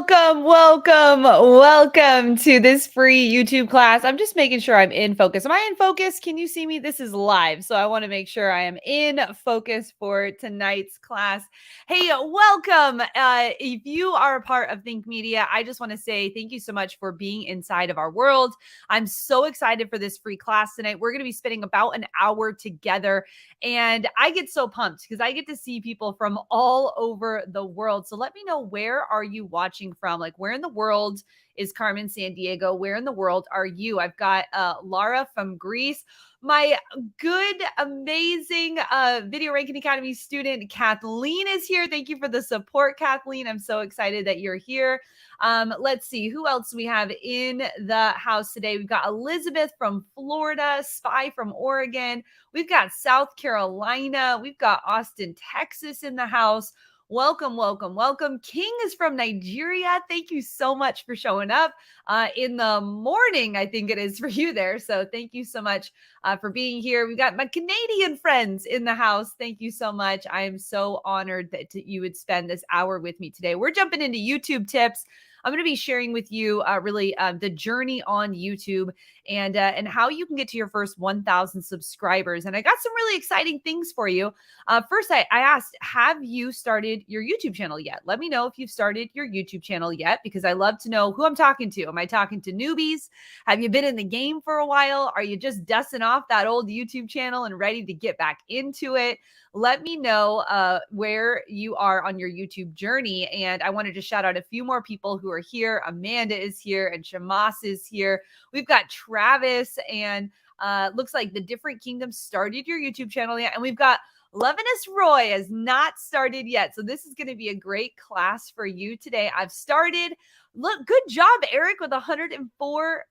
Welcome to this free YouTube class. I'm just making sure I'm in focus. Am I in focus? Can you see me? This is live, so I want to make sure I am in focus for tonight's class. Hey, welcome. If you are a part of Think Media, I just want to say thank you so much for being inside of our world. I'm so excited for this free class tonight. We're going to be spending about an hour together, and I get so pumped because I get to see people from all over the world. So let me know, where are you watching from? Like, where in the world is Carmen San Diego? Where in the world are you? I've got Lara from Greece. My good, amazing Video Ranking Academy student, Kathleen, is here. Thank you for the support, Kathleen. I'm so excited that you're here. Let's see who else we have in the house today. We've got Elizabeth from Florida, Spy from Oregon. We've got South Carolina. We've got Austin, Texas in the house. Welcome. King is from Nigeria. Thank you so much for showing up in the morning, I think it is for you there. So thank you so much for being here. We've got my Canadian friends in the house. Thank you so much. I am so honored that you would spend this hour with me today. We're jumping into YouTube tips. I'm going to be sharing with you really the journey on YouTube and how you can get to your first 1,000 subscribers. And I got some really exciting things for you. First, I asked, have you started your YouTube channel yet? Let me know if you've started your YouTube channel yet, because I love to know who I'm talking to. Am I talking to newbies? Have you been in the game for a while? Are you just dusting off that old YouTube channel and ready to get back into it? Let me know where you are on your YouTube journey. And I wanted to shout out a few more people who are here. Amanda is here and Shamas is here. We've got Travis, and looks like the Different Kingdoms started your YouTube channel yet. And we've got Levinus Roy has not started yet. So this is going to be a great class for you today. I've started. Look, good job, Eric, with 104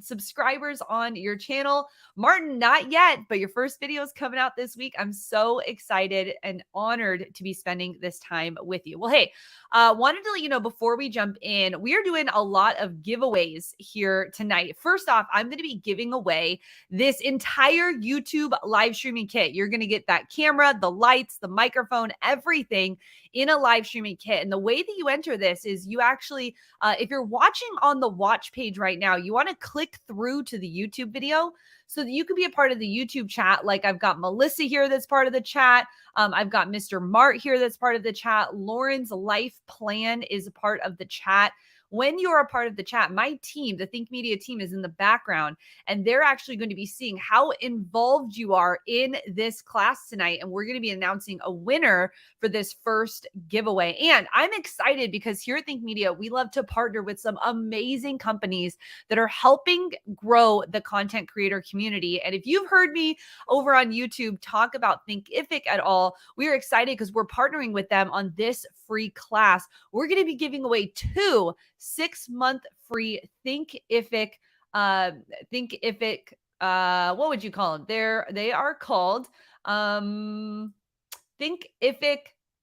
subscribers on your channel. Martin, not yet, but your first video is coming out this week. I'm so excited and honored to be spending this time with you. Well, hey, wanted to let you know before we jump in, we are doing a lot of giveaways here tonight. First off, I'm going to be giving away this entire YouTube live streaming kit. You're going to get that camera, the lights, the microphone, everything in a live streaming kit. And the way that you enter this is you actually, if you're watching on the watch page right now, you want to click through to the YouTube video so that you can be a part of the YouTube chat. Like, I've got Melissa here that's part of the chat. I've got Mr. Mart here that's part of the chat. Lauren's life plan is a part of the chat. When you're a part of the chat, my team, the Think Media team, is in the background, and they're actually going to be seeing how involved you are in this class tonight. And we're going to be announcing a winner for this first giveaway. And I'm excited because here at Think Media, we love to partner with some amazing companies that are helping grow the content creator community. And if you've heard me over on YouTube talk about Thinkific at all, we are excited because we're partnering with them on this free class. We're going to be giving away 2 6-month free Thinkific, what would you call them? They are called Thinkific.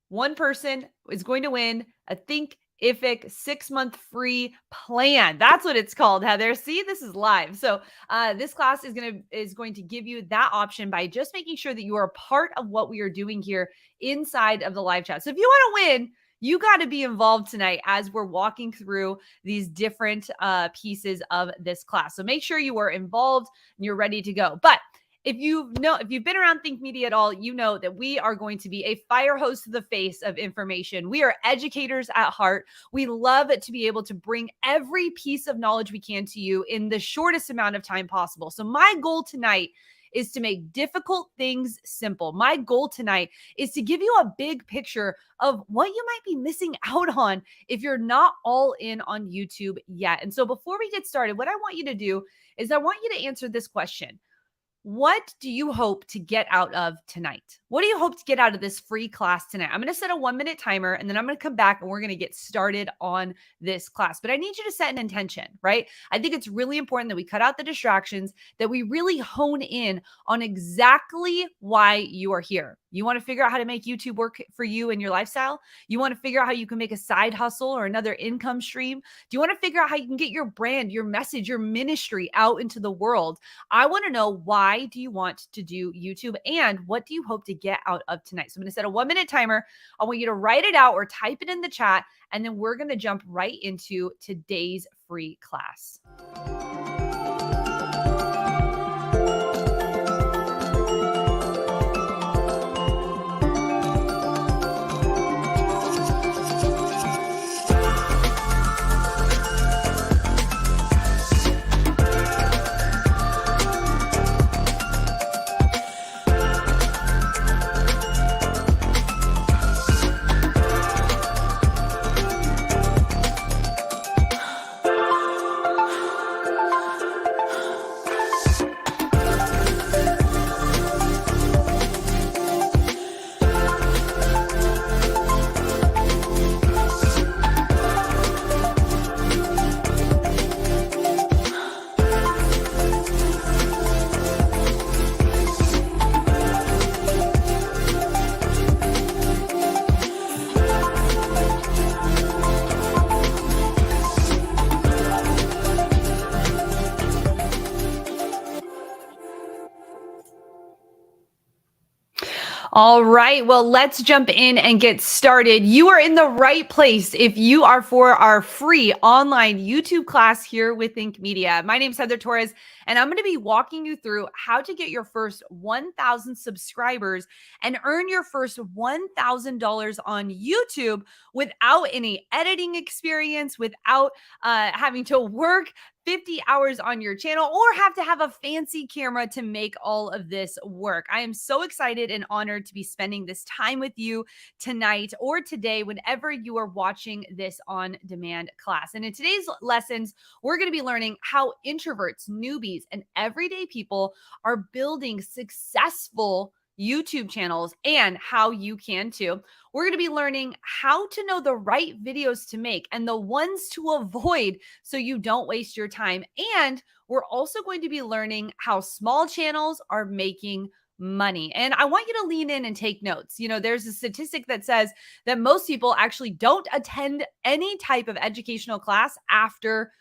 One person is going to win a Thinkific 6-month free plan. That's what it's called, Heather. See, this is live. So this class is going to give you that option by just making sure that you are a part of what we are doing here inside of the live chat. So if you want to win, you got to be involved tonight as we're walking through these different pieces of this class. So make sure you are involved and you're ready to go. But if you've been around Think Media at all, you know that we are going to be a fire hose to the face of information. We are educators at heart. We love to be able to bring every piece of knowledge we can to you in the shortest amount of time possible. So my goal tonight is to make difficult things simple. My goal tonight is to give you a big picture of what you might be missing out on if you're not all in on YouTube yet. And so before we get started, what I want you to do is I want you to answer this question. What do you hope to get out of tonight? What do you hope to get out of this free class tonight? I'm going to set a 1-minute timer, and then I'm going to come back and we're going to get started on this class. But I need you to set an intention, right? I think it's really important that we cut out the distractions, that we really hone in on exactly why you are here. You want to figure out how to make YouTube work for you and your lifestyle? You want to figure out how you can make a side hustle or another income stream? Do you want to figure out how you can get your brand, your message, your ministry out into the world? I want to know, why do you want to do YouTube and what do you hope to get out of tonight? So I'm going to set a 1-minute timer. I want you to write it out or type it in the chat, and then we're going to jump right into today's free class. All right. Well, let's jump in and get started. You are in the right place if you are for our free online YouTube class here with Think Media. My name is Heather Torres, and I'm going to be walking you through how to get your first 1,000 subscribers and earn your first $1,000 on YouTube without any editing experience, without having to work 50 hours on your channel or have to have a fancy camera to make all of this work. I am so excited and honored to be spending this time with you tonight or today, whenever you are watching this on-demand class. And in today's lessons, we're going to be learning how introverts, newbies, and everyday people are building successful YouTube channels and how you can too. We're going to be learning how to know the right videos to make and the ones to avoid so you don't waste your time. And we're also going to be learning how small channels are making money. And I want you to lean in and take notes. You know, there's a statistic that says that most people actually don't attend any type of educational class after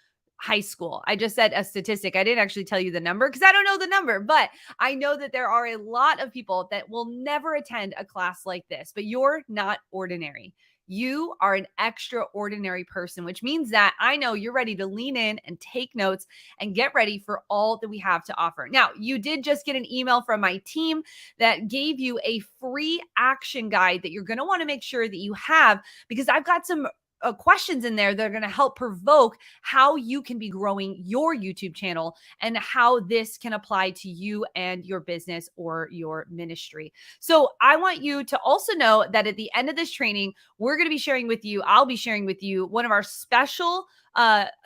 high school. I just said a statistic. I didn't actually tell you the number because I don't know the number, but I know that there are a lot of people that will never attend a class like this, but you're not ordinary. You are an extraordinary person, which means that I know you're ready to lean in and take notes and get ready for all that we have to offer. Now, you did just get an email from my team that gave you a free action guide that you're going to want to make sure that you have, because I've got some questions in there that are going to help provoke how you can be growing your YouTube channel and how this can apply to you and your business or your ministry. So I want you to also know that at the end of this training, we're going to be sharing with you, I'll be sharing with you one of our special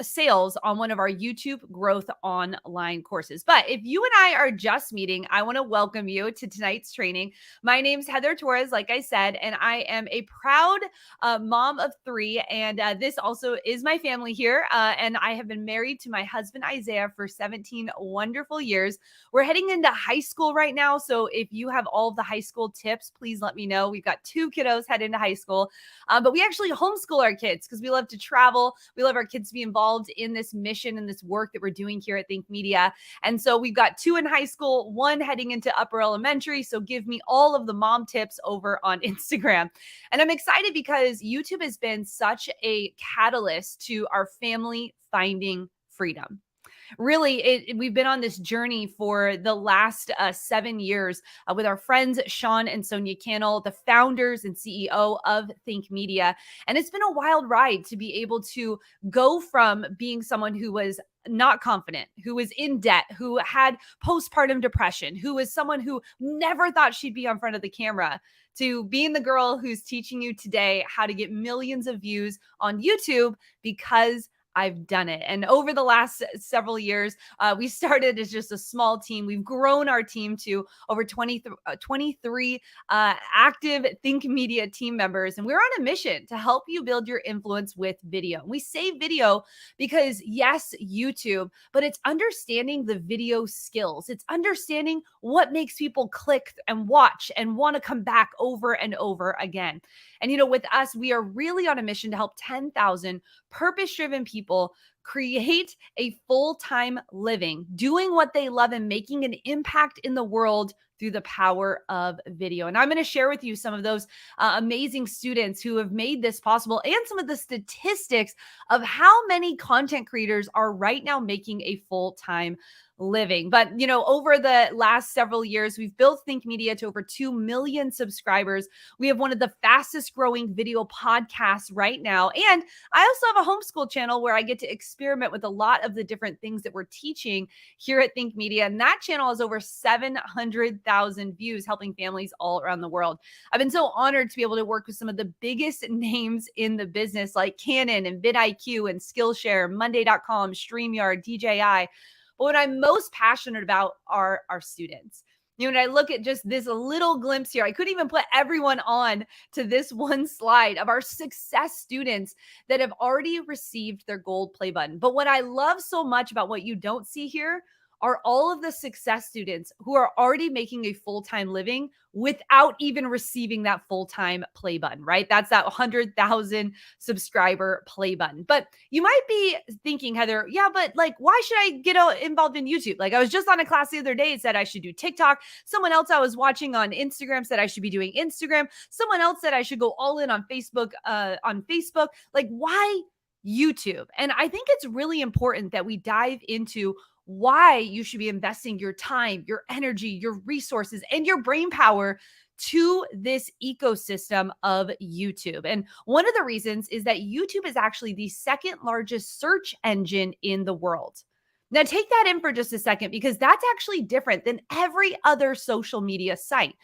sales on one of our YouTube growth online courses. But if you and I are just meeting, I want to welcome you to tonight's training. My name's Heather Torres, like I said, and I am a proud mom of 3. And this also is my family here. And I have been married to my husband, Isaiah, for 17 wonderful years. We're heading into high school right now. So if you have all of the high school tips, please let me know. We've got 2 kiddos heading into high school, but we actually homeschool our kids because we love to travel. We love our kids to be involved in this mission and this work that we're doing here at Think Media. And so we've got 2 in high school, 1 heading into upper elementary. So give me all of the mom tips over on Instagram. And I'm excited because YouTube has been such a catalyst to our family finding freedom. Really, we've been on this journey for the last 7 years with our friends, Sean and Sonia Cannell, the founders and CEO of Think Media. And it's been a wild ride to be able to go from being someone who was not confident, who was in debt, who had postpartum depression, who was someone who never thought she'd be on front of the camera, to being the girl who's teaching you today how to get millions of views on YouTube because I've done it. And over the last several years, we started as just a small team. We've grown our team to over 23 active Think Media team members. And we're on a mission to help you build your influence with video. We say video because, yes, YouTube, but it's understanding the video skills. It's understanding what makes people click and watch and want to come back over and over again. And, with us, we are really on a mission to help 10,000 purpose driven people create a full time living, doing what they love and making an impact in the world through the power of video. And I'm going to share with you some of those amazing students who have made this possible and some of the statistics of how many content creators are right now making a full time living. But, over the last several years, we've built Think Media to over 2 million subscribers. We have one of the fastest growing video podcasts right now. And I also have a homeschool channel where I get to experiment with a lot of the different things that we're teaching here at Think Media. And that channel has over 700,000 views, helping families all around the world. I've been so honored to be able to work with some of the biggest names in the business, like Canon and vidIQ and Skillshare, Monday.com, StreamYard, DJI. But what I'm most passionate about are our students. When I look at just this little glimpse here, I couldn't even put everyone on to this one slide of our success students that have already received their gold play button. But what I love so much about what you don't see here are all of the success students who are already making a full-time living without even receiving that full-time play button, right? That's that 100,000 subscriber play button. But you might be thinking, Heather, yeah, but why should I get involved in YouTube? I was just on a class the other day. It said I should do TikTok. Someone else I was watching on Instagram said I should be doing Instagram. Someone else said I should go all in on Facebook, why YouTube? And I think it's really important that we dive into why you should be investing your time, your energy, your resources, and your brain power to this ecosystem of YouTube. And one of the reasons is that YouTube is actually the second largest search engine in the world. Now, take that in for just a second, because that's actually different than every other social media site.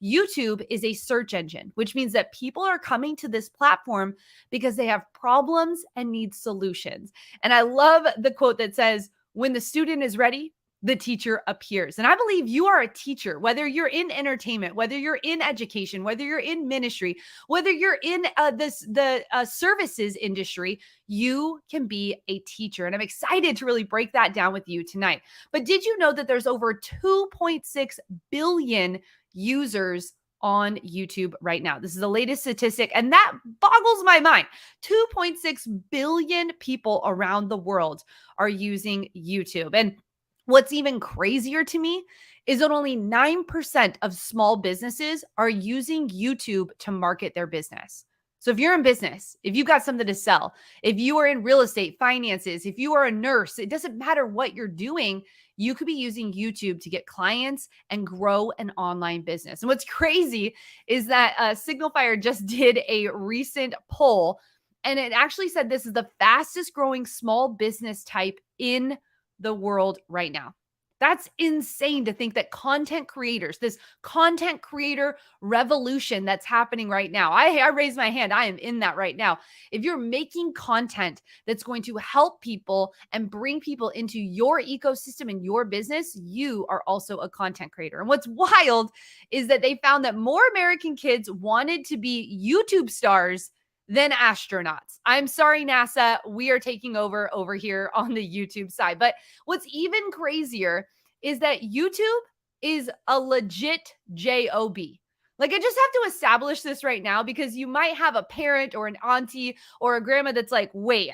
YouTube is a search engine, which means that people are coming to this platform because they have problems and need solutions. And I love the quote that says, "When the student is ready, the teacher appears." And I believe you are a teacher, whether you're in entertainment, whether you're in education, whether you're in ministry, whether you're in the services industry, you can be a teacher. And I'm excited to really break that down with you tonight. But did you know that there's over 2.6 billion users on YouTube right now? This is the latest statistic, and that boggles my mind. 2.6 billion people around the world are using YouTube. And what's even crazier to me is that only 9% of small businesses are using YouTube to market their business. So if you're in business, if you've got something to sell, if you are in real estate, finances, if you are a nurse, it doesn't matter what you're doing, you could be using YouTube to get clients and grow an online business. And what's crazy is that Signal Fire just did a recent poll, and it actually said this is the fastest growing small business type in the world right now. That's insane to think that content creators, this content creator revolution that's happening right now. I raise my hand. I am in that right now. If you're making content that's going to help people and bring people into your ecosystem and your business, you are also a content creator. And what's wild is that they found that more American kids wanted to be YouTube stars than astronauts. I'm sorry, NASA, we are taking over here on the YouTube side. But what's even crazier is that YouTube is a legit job. I just have to establish this right now, because you might have a parent or an auntie or a grandma that's like, wait.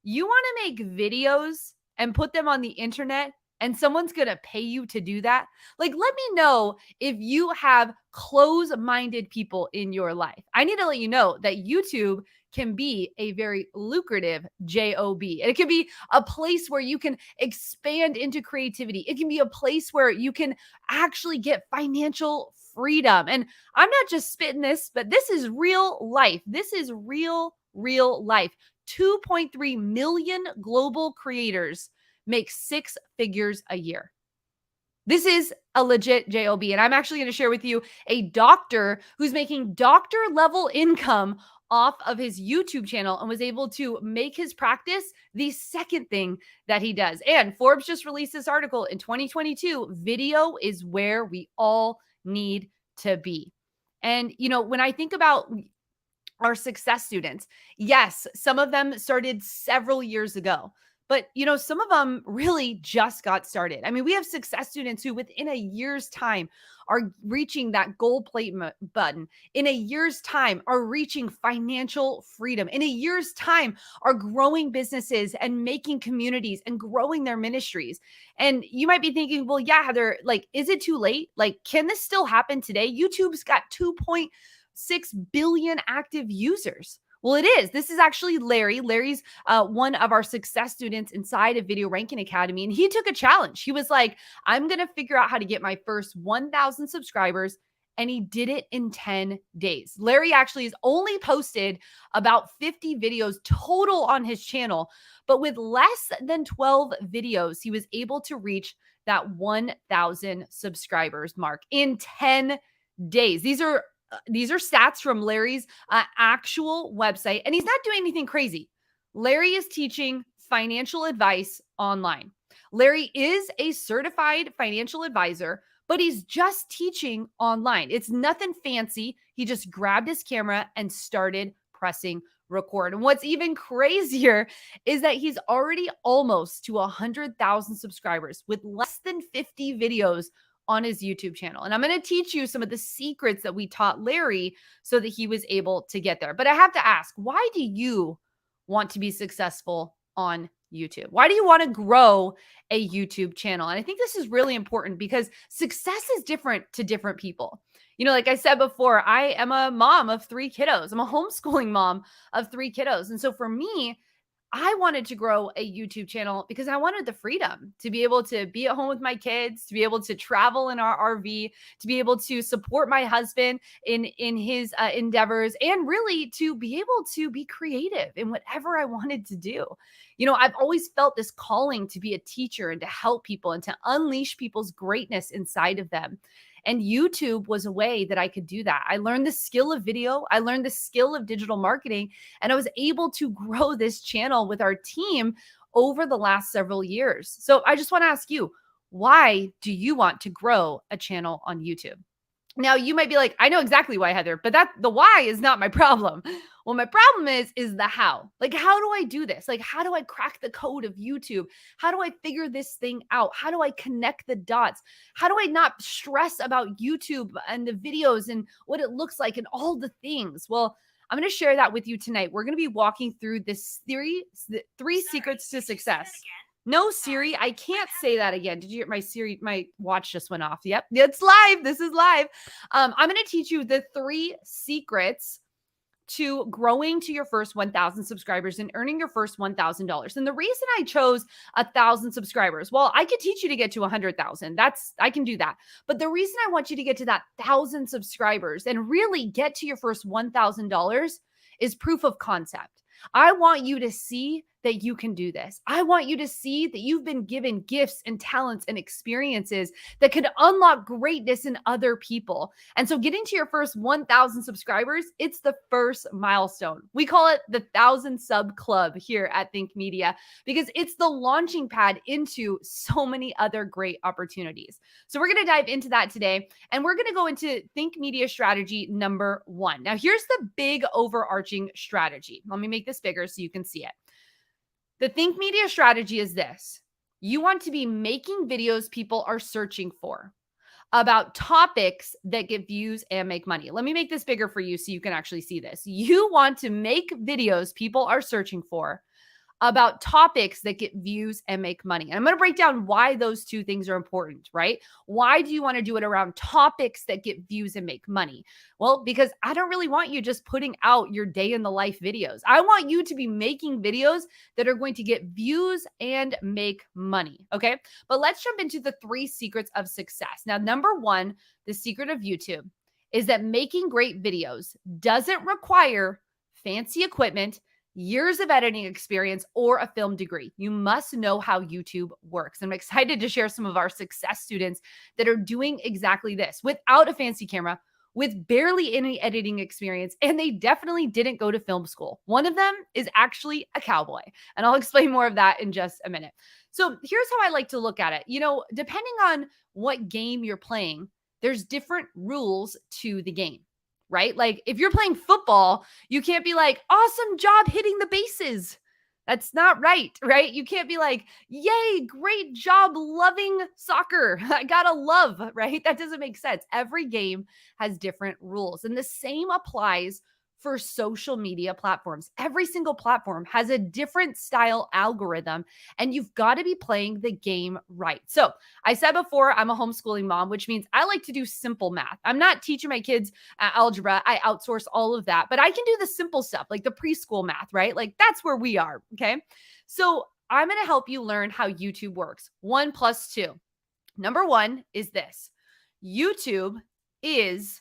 You want to make videos and put them on the internet, and someone's going to pay you to do that? Let me know if you have close-minded people in your life. I need to let you know that YouTube can be a very lucrative job. And it can be a place where you can expand into creativity. It can be a place where you can actually get financial freedom. And I'm not just spitting this, but this is real life. This is real life. 2.3 million global creators make 6 figures a year. This is a legit job. And I'm actually going to share with you a doctor who's making doctor level income off of his YouTube channel and was able to make his practice the second thing that he does. And Forbes just released this article in 2022, video is where we all need to be. And, when I think about our success students, yes, some of them started several years ago, but some of them really just got started. I mean, we have success students who within a year's time are reaching that gold plate button. In a year's time are reaching financial freedom. In a year's time are growing businesses and making communities and growing their ministries. And you might be thinking, well, yeah, Heather, like, is it too late? Like, can this still happen today? YouTube's got 2.6 billion active users. Well, it is. This is actually Larry. Larry's one of our success students inside of Video Ranking Academy. And he took a challenge. He was like, I'm going to figure out how to get my first 1,000 subscribers. And he did it in 10 days. Larry actually has only posted about 50 videos total on his channel. But with less than 12 videos, he was able to reach that 1,000 subscribers mark in 10 days. These are stats from Larry's actual website, and he's not doing anything crazy. Larry is teaching financial advice online. Larry is a certified financial advisor, but he's just teaching online. It's nothing fancy. He just grabbed his camera and started pressing record. And what's even crazier is that he's already almost to 100,000 subscribers with less than 50 videos on his YouTube channel. And I'm going to teach you some of the secrets that we taught Larry so that he was able to get there. But I have to ask, why do you want to be successful on YouTube? Why do you want to grow a YouTube channel? And I think this is really important because success is different to different people. Like I said before, I am a mom of 3 kiddos. I'm a homeschooling mom of 3 kiddos. And so for me, I wanted to grow a YouTube channel because I wanted the freedom to be able to be at home with my kids, to be able to travel in our RV, to be able to support my husband in his endeavors, and really to be able to be creative in whatever I wanted to do. I've always felt this calling to be a teacher and to help people and to unleash people's greatness inside of them. And YouTube was a way that I could do that. I learned the skill of video. I learned the skill of digital marketing, and I was able to grow this channel with our team over the last several years. So I just want to ask you, why do you want to grow a channel on YouTube? Now, you might be like, I know exactly why, Heather, but the why is not my problem. Well, my problem is the how. Like, how do I do this? Like, how do I crack the code of YouTube? How do I figure this thing out? How do I connect the dots? How do I not stress about YouTube and the videos and what it looks like and all the things? Well, I'm going to share that with you tonight. We're going to be walking through this three secrets to success. No, Siri, I can't say that again. Did you hear my watch just went off? Yep, it's live. This is live. I'm going to teach you the 3 secrets to growing to your first 1,000 subscribers and earning your first $1,000. And the reason I chose 1,000 subscribers, well, I could teach you to get to 100,000. I can do that. But the reason I want you to get to that 1,000 subscribers and really get to your first $1,000 is proof of concept. I want you to see that you can do this. I want you to see that you've been given gifts and talents and experiences that could unlock greatness in other people. And so getting to your first 1,000 subscribers, it's the first milestone. We call it the 1,000 Sub Club here at Think Media because it's the launching pad into so many other great opportunities. So we're going to dive into that today, and we're going to go into Think Media strategy number 1. Now, here's the big overarching strategy. Let me make this bigger so you can see it. The Think Media strategy is this. You want to be making videos people are searching for about topics that get views and make money. Let me make this bigger for you so you can actually see this. You want to make videos people are searching for about topics that get views and make money. And I'm going to break down why those 2 things are important, right? Why do you want to do it around topics that get views and make money? Well, because I don't really want you just putting out your day in the life videos. I want you to be making videos that are going to get views and make money, okay? But let's jump into the 3 secrets of success. Now, number 1, the secret of YouTube is that making great videos doesn't require fancy equipment, years of editing experience, or a film degree. You must know how YouTube works. I'm excited to share some of our success students that are doing exactly this without a fancy camera, with barely any editing experience, and they definitely didn't go to film school. One of them is actually a cowboy, and I'll explain more of that in just a minute. So here's how I like to look at it. Depending on what game you're playing, there's different rules to the game, right? Like if you're playing football, you can't be like, awesome job hitting the bases. That's not right, right? You can't be like, yay, great job loving soccer. I gotta love, right? That doesn't make sense. Every game has different rules. And the same applies for social media platforms. Every single platform has a different style algorithm, and you've got to be playing the game right. So I said before, I'm a homeschooling mom, which means I like to do simple math. I'm not teaching my kids algebra. I outsource all of that, but I can do the simple stuff like the preschool math, right? Like that's where we are. Okay. So I'm going to help you learn how YouTube works. 1 + 2. Number one is this: YouTube is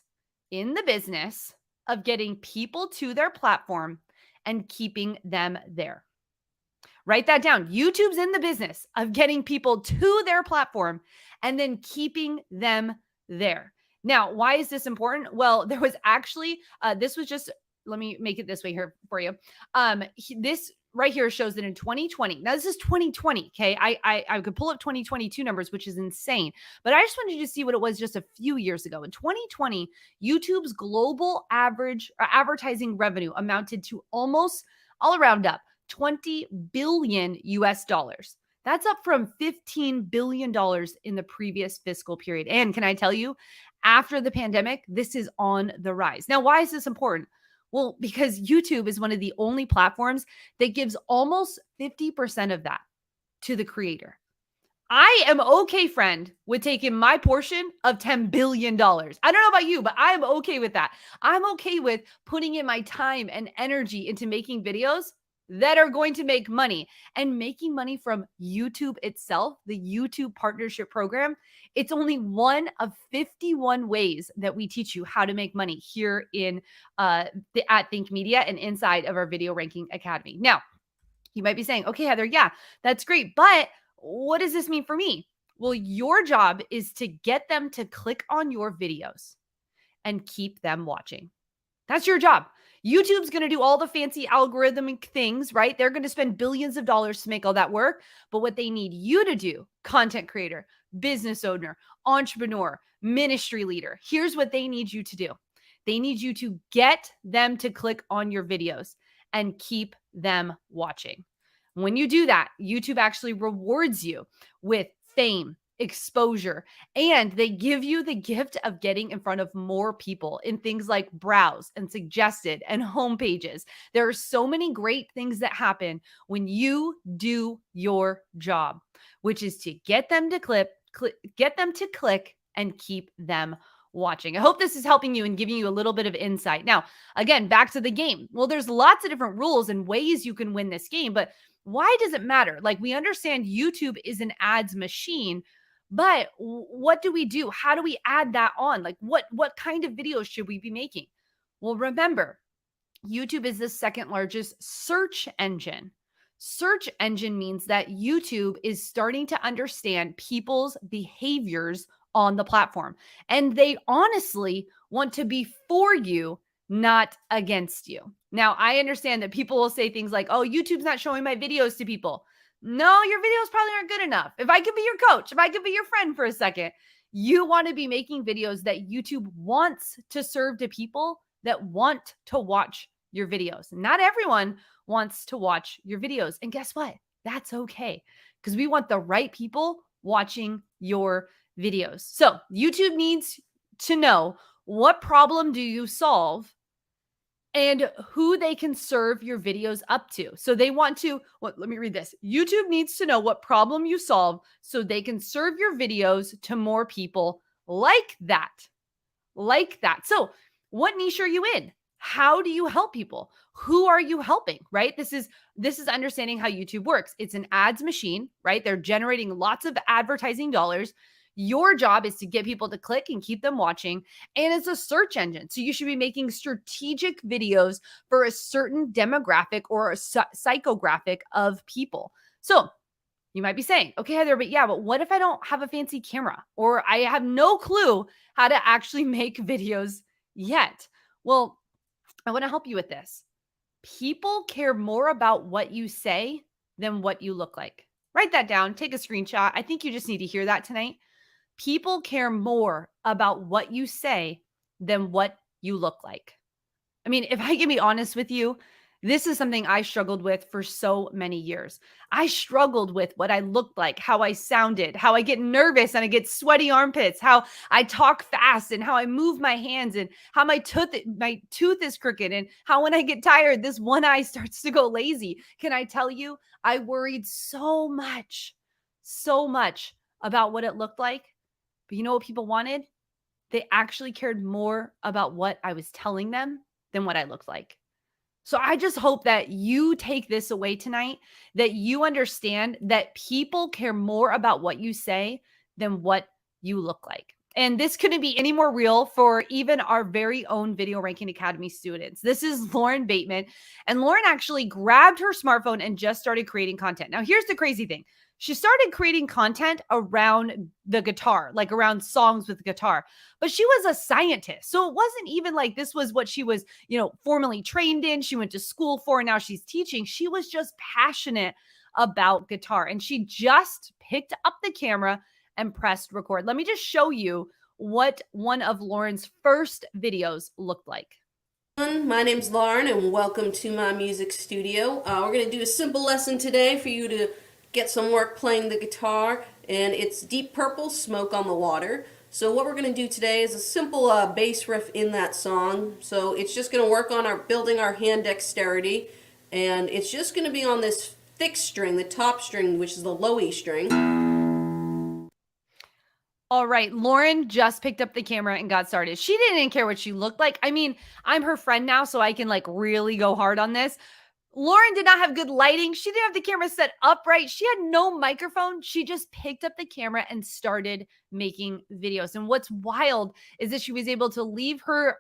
in the business of getting people to their platform and keeping them there. Write that down. YouTube's in the business of getting people to their platform and then keeping them there. Now, why is this important? Well, there was actually, this was just, let me make it this way here for you. This right here shows that in 2020, now this is 2020, okay? I could pull up 2022 numbers, which is insane, but I just wanted you to see what it was just a few years ago. In 2020, YouTube's global average advertising revenue amounted to almost, all around up, 20 billion US dollars. That's up from $15 billion in the previous fiscal period. And can I tell you, after the pandemic, this is on the rise. Now, why is this important? Well, because YouTube is one of the only platforms that gives almost 50% of that to the creator. I am okay, friend, with taking my portion of $10 billion. I don't know about you, but I'm okay with that. I'm okay with putting in my time and energy into making videos that are going to make money, and making money from YouTube itself, the YouTube partnership program. It's only one of 51 ways that we teach you how to make money here in at Think Media and inside of our Video Ranking Academy. Now, you might be saying, okay, Heather, yeah, that's great, but what does this mean for me? Well, your job is to get them to click on your videos and keep them watching. That's your job. YouTube's going to do all the fancy algorithmic things, right? They're going to spend billions of dollars to make all that work. But what they need you to do, content creator, business owner, entrepreneur, ministry leader, here's what they need you to do. They need you to get them to click on your videos and keep them watching. When you do that, YouTube actually rewards you with fame, exposure, and they give you the gift of getting in front of more people in things like browse and suggested and home pages. There are so many great things that happen when you do your job, which is to get them to click and keep them watching. I hope this is helping you and giving you a little bit of insight. Now, again, back to the game. Well, there's lots of different rules and ways you can win this game, but why does it matter? Like, we understand YouTube is an ads machine, but what do we do? How do we add that on? Like what kind of videos should we be making? Well, remember, YouTube is the second largest search engine. Search engine means that YouTube is starting to understand people's behaviors on the platform. And they honestly want to be for you, not against you. Now, I understand that people will say things like, oh, YouTube's not showing my videos to people. No, your videos probably aren't good enough. If I could be your coach, if I could be your friend for a second, you want to be making videos that YouTube wants to serve to people that want to watch your videos. Not everyone wants to watch your videos. And guess what? That's okay, because we want the right people watching your videos. So YouTube needs to know, what problem do you solve and who they can serve your videos up to. So they want to, let me read this. YouTube needs to know what problem you solve so they can serve your videos to more people like that. Like that. So what niche are you in? How do you help people? Who are you helping, right? This is understanding how YouTube works. It's an ads machine, right? They're generating lots of advertising dollars. Your job is to get people to click and keep them watching. And it's a search engine. So you should be making strategic videos for a certain demographic or a psychographic of people. So you might be saying, okay, Heather, but what if I don't have a fancy camera or I have no clue how to actually make videos yet. Well, I want to help you with this. People care more about what you say than what you look like. Write that down, take a screenshot. I think you just need to hear that tonight. People care more about what you say than what you look like. I mean, if I can be honest with you, this is something I struggled with for so many years. I struggled with what I looked like, how I sounded, how I get nervous and I get sweaty armpits, how I talk fast and how I move my hands and how my tooth is crooked and how when I get tired, this one eye starts to go lazy. Can I tell you, I worried so much about what it looked like. But you know what people wanted? They actually cared more about what I was telling them than what I looked like. So I just hope that you take this away tonight, that you understand that people care more about what you say than what you look like. And this couldn't be any more real for even our very own Video Ranking Academy students. This is Lauren Bateman. And Lauren actually grabbed her smartphone and just started creating content. Now, here's the crazy thing. She started creating content around the guitar, like around songs with guitar. But she was a scientist. So it wasn't even like this was what she was, formally trained in. She went to school for, and now she's teaching. She was just passionate about guitar. And she just picked up the camera and pressed record. Let me just show you what one of Lauren's first videos looked like. My name's Lauren and welcome to my music studio. We're going to do a simple lesson today for you to get some work playing the guitar, and it's Deep Purple, Smoke on the Water. So what we're going to do today is a simple bass riff in that song. So it's just going to work on building our hand dexterity, and it's just going to be on this thick string, the top string, which is the low E string. All right, Lauren just picked up the camera and got started. She didn't care what she looked like. I mean, I'm her friend now, so I can really go hard on this. Lauren did not have good lighting. She didn't have the camera set upright. She had no microphone. She just picked up the camera and started making videos. And what's wild is that she was able to leave her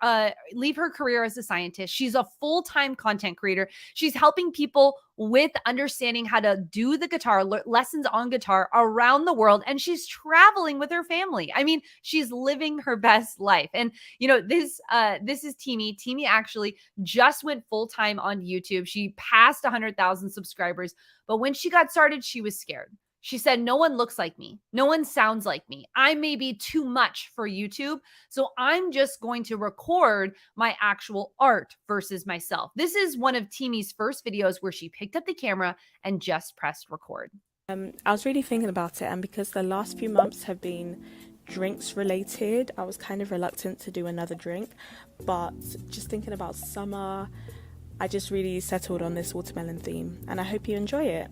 career as a scientist. She's a full-time content creator. She's helping people with understanding how to do the guitar, lessons on guitar around the world. And she's traveling with her family. I mean, she's living her best life. And, this is Teamy. Teamy actually just went full-time on YouTube. She passed 100,000 subscribers. But when she got started, she was scared. She said, no one looks like me. No one sounds like me. I may be too much for YouTube. So I'm just going to record my actual art versus myself. This is one of Teamy's first videos where she picked up the camera and just pressed record. I was really thinking about it, and because the last few months have been drinks related, I was kind of reluctant to do another drink. But just thinking about summer, I just really settled on this watermelon theme, and I hope you enjoy it.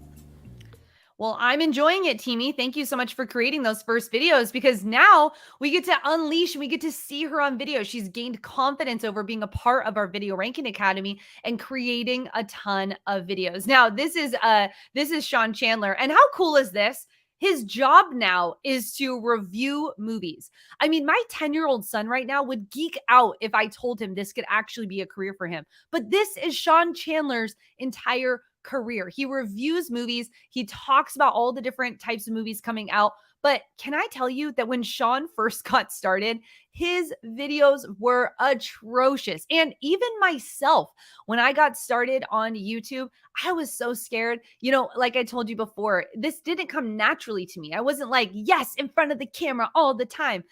Well, I'm enjoying it, Teamy. Thank you so much for creating those first videos, because now we get to unleash and we get to see her on video. She's gained confidence over being a part of our Video Ranking Academy and creating a ton of videos. Now, this is Sean Chandler. And how cool is this? His job now is to review movies. I mean, my 10-year-old son right now would geek out if I told him this could actually be a career for him. But this is Sean Chandler's entire career. He reviews movies. He talks about all the different types of movies coming out. But can I tell you that when Sean first got started, his videos were atrocious. And even myself, when I got started on YouTube, I was so scared. Like I told you before, this didn't come naturally to me. I wasn't like, yes, in front of the camera all the time.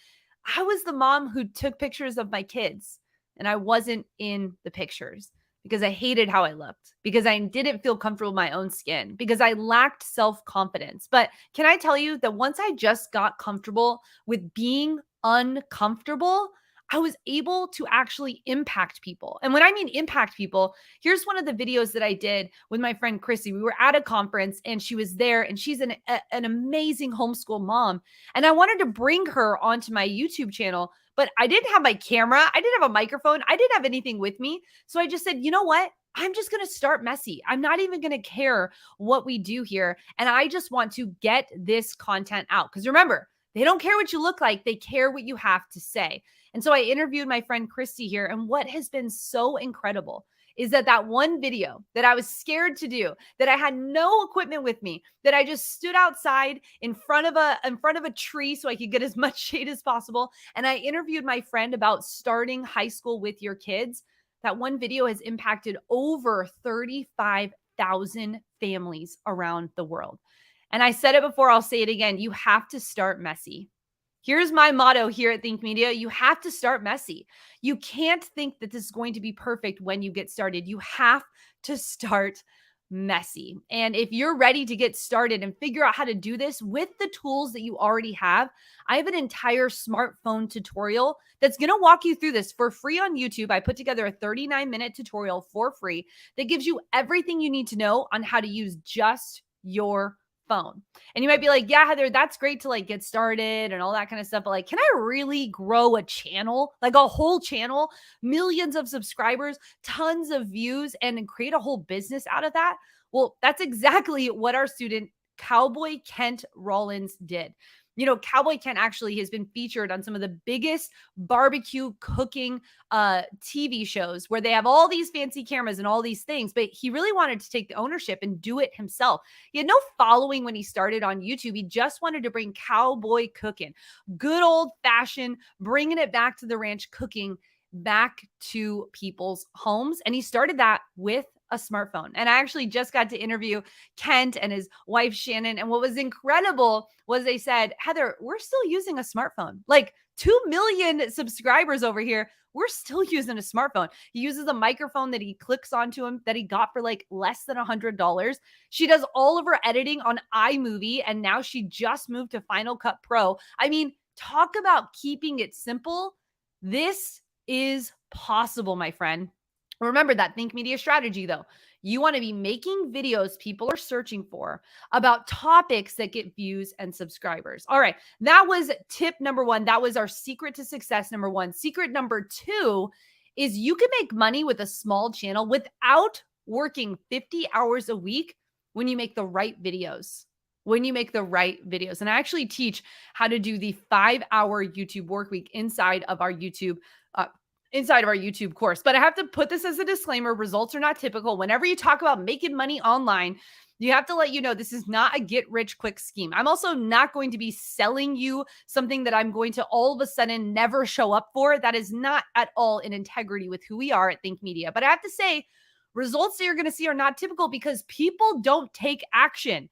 I was the mom who took pictures of my kids, and I wasn't in the pictures because I hated how I looked, because I didn't feel comfortable with my own skin, because I lacked self-confidence. But can I tell you that once I just got comfortable with being uncomfortable, I was able to actually impact people. And when I mean impact people, here's one of the videos that I did with my friend Chrissy. We were at a conference and she was there, and she's an amazing homeschool mom. And I wanted to bring her onto my YouTube channel, but I didn't have my camera. I didn't have a microphone. I didn't have anything with me. So I just said, you know what? I'm just going to start messy. I'm not even going to care what we do here. And I just want to get this content out. Because remember, they don't care what you look like. They care what you have to say. And so I interviewed my friend Christy here. And what has been so incredible is that one video that I was scared to do, that I had no equipment with me, that I just stood outside in front of a tree so I could get as much shade as possible, and I interviewed my friend about starting high school with your kids. That one video has impacted over 35,000 families around the world. And I said it before, I'll say it again. You have to start messy. Here's my motto here at Think Media. You have to start messy. You can't think that this is going to be perfect when you get started. You have to start messy. And if you're ready to get started and figure out how to do this with the tools that you already have, I have an entire smartphone tutorial that's going to walk you through this for free on YouTube. I put together a 39-minute tutorial for free that gives you everything you need to know on how to use just your phone. And you might be like, yeah, Heather, that's great to like get started and all that kind of stuff. But like, can I really grow a channel, like a whole channel, millions of subscribers, tons of views, and create a whole business out of that? Well, that's exactly what our student Cowboy Kent Rollins did. You know, Cowboy Kent actually has been featured on some of the biggest barbecue cooking TV shows where they have all these fancy cameras and all these things, but he really wanted to take the ownership and do it himself. He had no following when he started on YouTube. He just wanted to bring cowboy cooking, good old fashioned, bringing it back to the ranch cooking back to people's homes. And he started that with a smartphone. And I actually just got to interview Kent and his wife, Shannon. And what was incredible was they said, Heather, we're still using a smartphone. Like 2 million subscribers over here. We're still using a smartphone. He uses a microphone that he clicks onto him that he got for like less than $100. She does all of her editing on iMovie. And now she just moved to Final Cut Pro. I mean, talk about keeping it simple. This is possible, my friend. Remember that Think Media strategy, though. You want to be making videos people are searching for about topics that get views and subscribers. All right. That was tip number one. That was our secret to success number one. Secret number two is you can make money with a small channel without working 50 hours a week when you make the right videos. When you make the right videos. And I actually teach how to do the 5-hour YouTube work week inside of our YouTube course. But I have to put this as a disclaimer. Results are not typical. Whenever you talk about making money online, you have to let you know this is not a get rich quick scheme. I'm also not going to be selling you something that I'm going to all of a sudden never show up for. That is not at all in integrity with who we are at Think Media. But I have to say, results that you're going to see are not typical because people don't take action.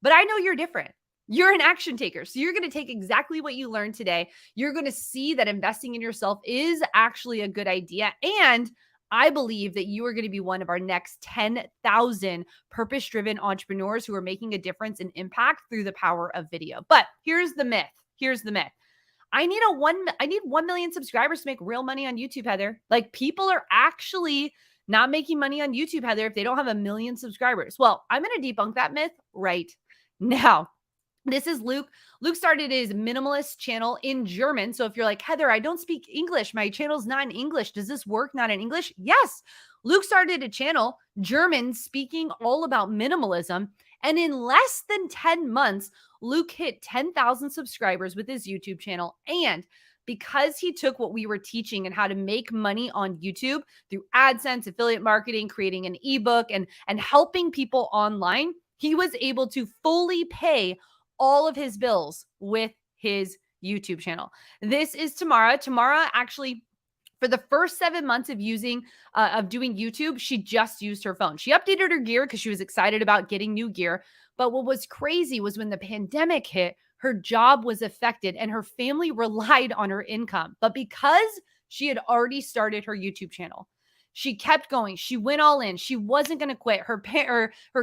But I know you're different. You're an action taker. So you're going to take exactly what you learned today. You're going to see that investing in yourself is actually a good idea. And I believe that you are going to be one of our next 10,000 purpose-driven entrepreneurs who are making a difference and impact through the power of video. But here's the myth. I need 1 million subscribers to make real money on YouTube, Heather. Like, people are actually not making money on YouTube, Heather, if they don't have 1 million subscribers. Well, I'm going to debunk that myth right now. This is Luke. Luke started his minimalist channel in German. So if you're like, Heather, I don't speak English. My channel's not in English. Does this work not in English? Yes. Luke started a channel, German, speaking all about minimalism. And in less than 10 months, Luke hit 10,000 subscribers with his YouTube channel. And because he took what we were teaching and how to make money on YouTube through AdSense, affiliate marketing, creating an ebook, and helping people online, he was able to fully pay all of his bills with his YouTube channel. This is Tamara. Tamara actually, for the first 7 months of doing YouTube, she just used her phone. She updated her gear because she was excited about getting new gear. But what was crazy was when the pandemic hit, her job was affected and her family relied on her income. But because she had already started her YouTube channel, she kept going. She went all in. She wasn't going to quit. Her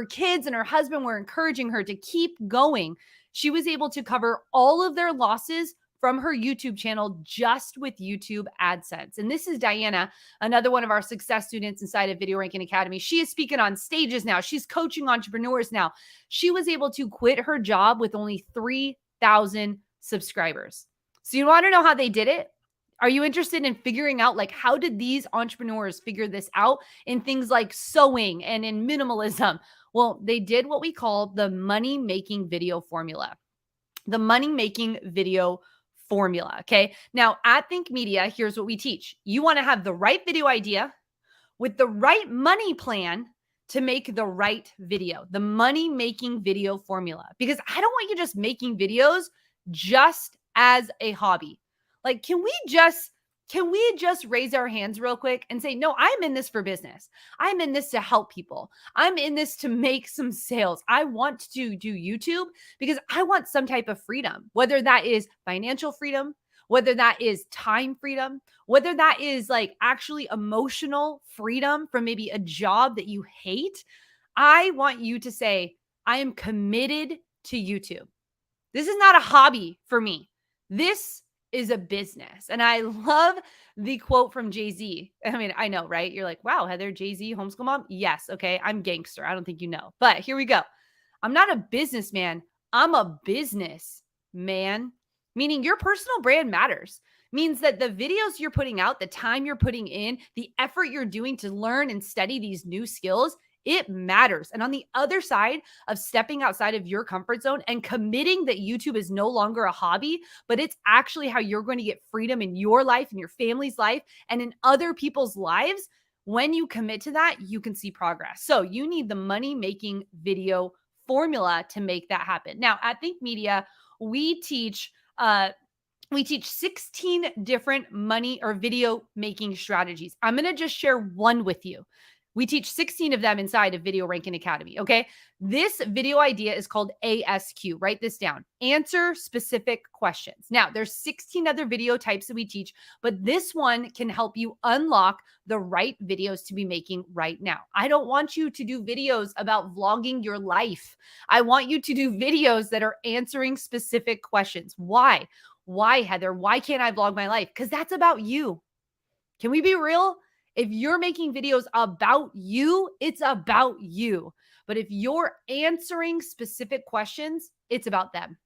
kids and her husband were encouraging her to keep going. She was able to cover all of their losses from her YouTube channel just with YouTube AdSense. And this is Diana, another one of our success students inside of Video Ranking Academy. She is speaking on stages now. She's coaching entrepreneurs now. She was able to quit her job with only 3,000 subscribers. So you want to know how they did it? Are you interested in figuring out, like, how did these entrepreneurs figure this out in things like sewing and in minimalism? Well, they did what we call the money-making video formula. The money-making video formula, okay? Now, at Think Media, here's what we teach. You want to have the right video idea with the right money plan to make the right video, the money making video formula. Because I don't want you just making videos just as a hobby. Like, can we just raise our hands real quick and say, no, I'm in this for business. I'm in this to help people. I'm in this to make some sales. I want to do YouTube because I want some type of freedom, whether that is financial freedom, whether that is time freedom, whether that is like actually emotional freedom from maybe a job that you hate. I want you to say, I am committed to YouTube. This is not a hobby for me. This is a business. And I love the quote from Jay-Z. I mean, I know, right? You're like, wow, Heather, Jay-Z, homeschool mom? Yes. Okay. I'm gangster. I don't think you know. But here we go. I'm not a businessman. I'm a business man. Meaning your personal brand matters. Means that the videos you're putting out, the time you're putting in, the effort you're doing to learn and study these new skills, it matters. And on the other side of stepping outside of your comfort zone and committing that YouTube is no longer a hobby, but it's actually how you're going to get freedom in your life, in your family's life, and in other people's lives, when you commit to that, you can see progress. So you need the money-making video formula to make that happen. Now, at Think Media, we teach 16 different money or video making strategies. I'm going to just share one with you. We teach 16 of them inside of Video Ranking Academy, okay? This video idea is called ASQ. Write this down. Answer specific questions. Now, there's 16 other video types that we teach, but this one can help you unlock the right videos to be making right now. I don't want you to do videos about vlogging your life. I want you to do videos that are answering specific questions. Why? Why, Heather? Why can't I vlog my life? Because that's about you. Can we be real? If you're making videos about you, it's about you. But if you're answering specific questions, it's about them.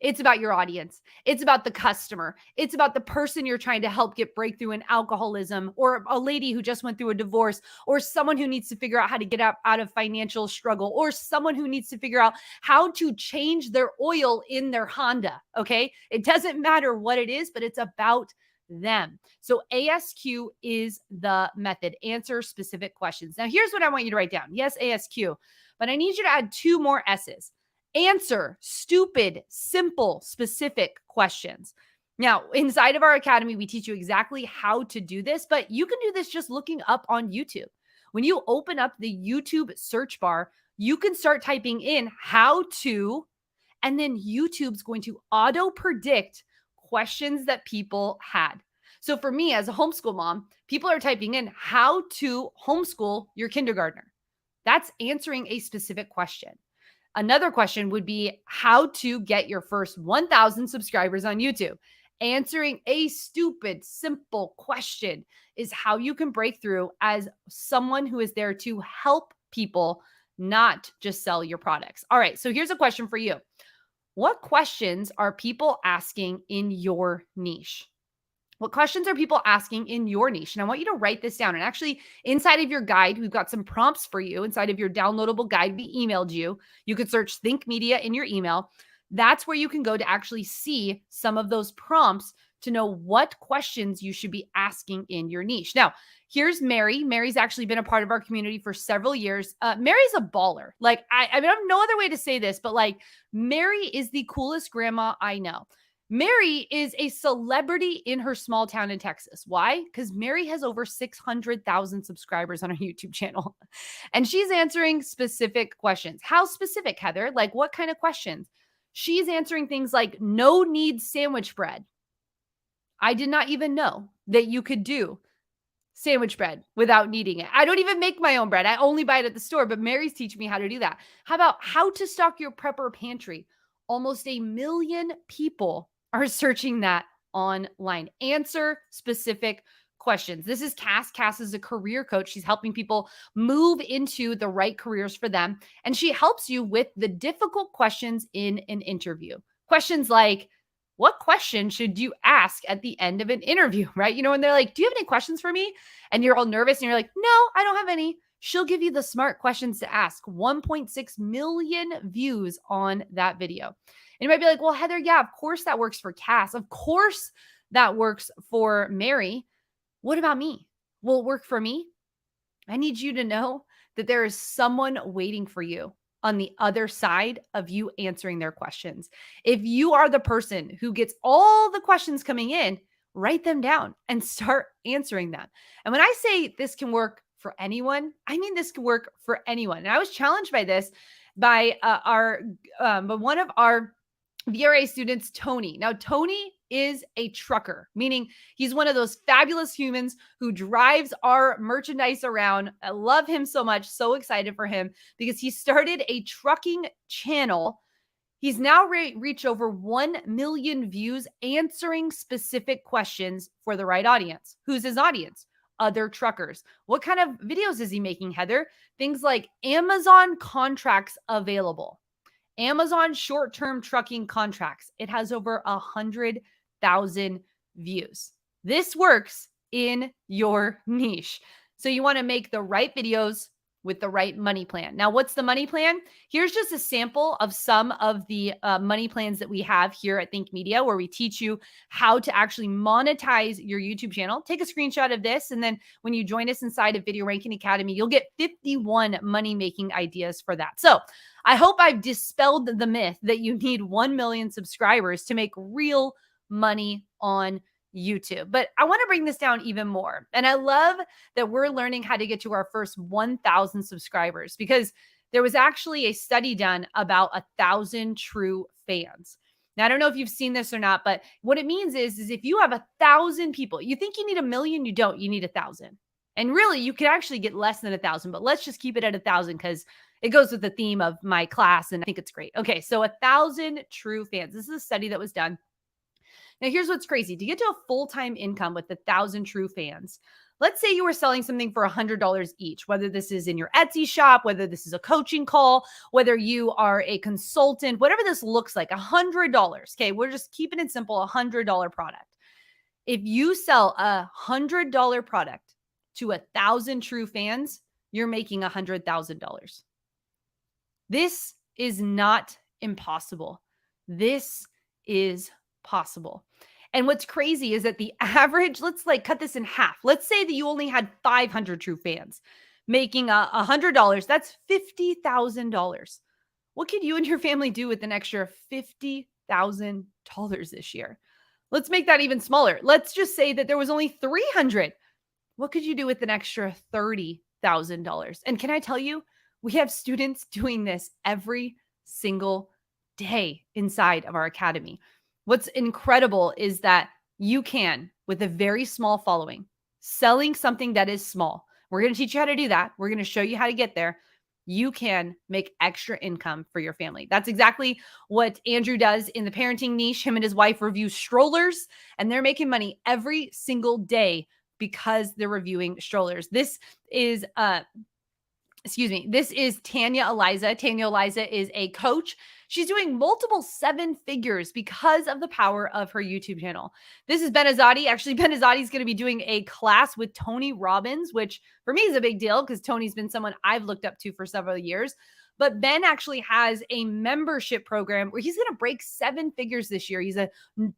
It's about your audience. It's about the customer. It's about the person you're trying to help get breakthrough in alcoholism, or a lady who just went through a divorce, or someone who needs to figure out how to get out of financial struggle, or someone who needs to figure out how to change their oil in their Honda. Okay. It doesn't matter what it is, but it's about them. So ASQ is the method. Answer specific questions. Now, here's what I want you to write down. Yes, ASQ, but I need you to add 2 more S's. Answer stupid, simple, specific questions. Now, inside of our academy, we teach you exactly how to do this, but you can do this just looking up on YouTube. When you open up the YouTube search bar, you can start typing in how to, and then YouTube's going to auto predict questions that people had. So for me as a homeschool mom, people are typing in how to homeschool your kindergartner. That's answering a specific question. Another question would be how to get your first 1,000 subscribers on YouTube. Answering a stupid, simple question is how you can break through as someone who is there to help people, not just sell your products. All right, so here's a question for you. What questions are people asking in your niche? What questions are people asking in your niche? And I want you to write this down. And actually, inside of your guide, we've got some prompts for you. Inside of your downloadable guide we emailed you, you could search Think Media in your email. That's where you can go to actually see some of those prompts to know what questions you should be asking in your niche. Now, here's Mary. Mary's actually been a part of our community for several years. Mary's a baller. Like, I mean, I have no other way to say this, but like, Mary is the coolest grandma I know. Mary is a celebrity in her small town in Texas. Why? Because Mary has over 600,000 subscribers on her YouTube channel. And she's answering specific questions. How specific, Heather? Like, what kind of questions? She's answering things like no need sandwich bread. I did not even know that you could do sandwich bread without needing it. I don't even make my own bread. I only buy it at the store, but Mary's teaching me how to do that. How about how to stock your prepper pantry? Almost 1 million people are searching that online. Answer specific questions. This is Cass. Cass is a career coach. She's helping people move into the right careers for them. And she helps you with the difficult questions in an interview. Questions like, what question should you ask at the end of an interview, right? You know, when they're like, do you have any questions for me? And you're all nervous and you're like, no, I don't have any. She'll give you the smart questions to ask. 1.6 million views on that video. And you might be like, well, Heather, yeah, of course that works for Cass. Of course that works for Mary. What about me? Will it work for me? I need you to know that there is someone waiting for you on the other side of you answering their questions. If you are the person who gets all the questions coming in, write them down and start answering them. And when I say this can work for anyone, I mean this can work for anyone. And I was challenged by this by one of our VRA students, Tony. Now, Tony is a trucker, meaning he's one of those fabulous humans who drives our merchandise around. I love him so much, so excited for him because he started a trucking channel. He's now reached over 1 million views answering specific questions for the right audience. Who's his audience? Other truckers. What kind of videos is he making, Heather? Things like Amazon contracts available. Amazon short-term trucking contracts. It has over 100,000 views. This works in your niche. So you want to make the right videos with the right money plan. Now, what's the money plan? Here's just a sample of some of the money plans that we have here at Think Media, where we teach you how to actually monetize your YouTube channel. Take a screenshot of this, and then when you join us inside of Video Ranking Academy, you'll get 51 money-making ideas for that. So I hope I've dispelled the myth that you need 1 million subscribers to make real money on YouTube. But I want to bring this down even more. And I love that we're learning how to get to our first 1,000 subscribers, because there was actually a study done about 1,000 true fans. Now, I don't know if you've seen this or not, but what it means is if you have 1,000 people, you think you need 1 million, you don't, you need 1,000. And really, you could actually get less than 1,000, but let's just keep it at 1,000 because it goes with the theme of my class, and I think it's great. Okay, so 1,000 true fans. This is a study that was done. Now, here's what's crazy. To get to a full-time income with 1,000 true fans, let's say you were selling something for $100 each, whether this is in your Etsy shop, whether this is a coaching call, whether you are a consultant, whatever this looks like, $100. Okay, we're just keeping it simple, $100 product. If you sell a $100 product to 1,000 true fans, you're making $100,000. This is not impossible. This is possible. And what's crazy is that the average, let's cut this in half. Let's say that you only had 500 true fans making $100. That's $50,000. What could you and your family do with an extra $50,000 this year? Let's make that even smaller. Let's just say that there was only 300. What could you do with an extra $30,000? And can I tell you, we have students doing this every single day inside of our academy. What's incredible is that you can, with a very small following, selling something that is small. We're going to teach you how to do that. We're going to show you how to get there. You can make extra income for your family. That's exactly what Andrew does in the parenting niche. Him and his wife review strollers, and they're making money every single day because they're reviewing strollers. This is Tanya Eliza. Tanya Eliza is a coach. She's doing multiple 7 figures because of the power of her YouTube channel. This is Ben Azadi. Actually, Ben Azadi is going to be doing a class with Tony Robbins, which for me is a big deal because Tony's been someone I've looked up to for several years. But Ben actually has a membership program where he's going to break 7 figures this year. He's a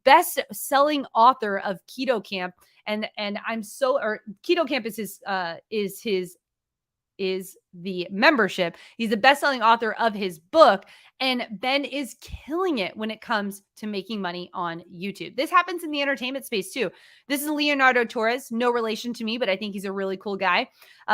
best-selling author of Keto Camp, and Keto Camp is the membership. He's the best-selling author of his book, and Ben is killing it when it comes to making money on YouTube. This happens in the entertainment space too. This is Leonardo Torres, no relation to me, but I think he's a really cool guy.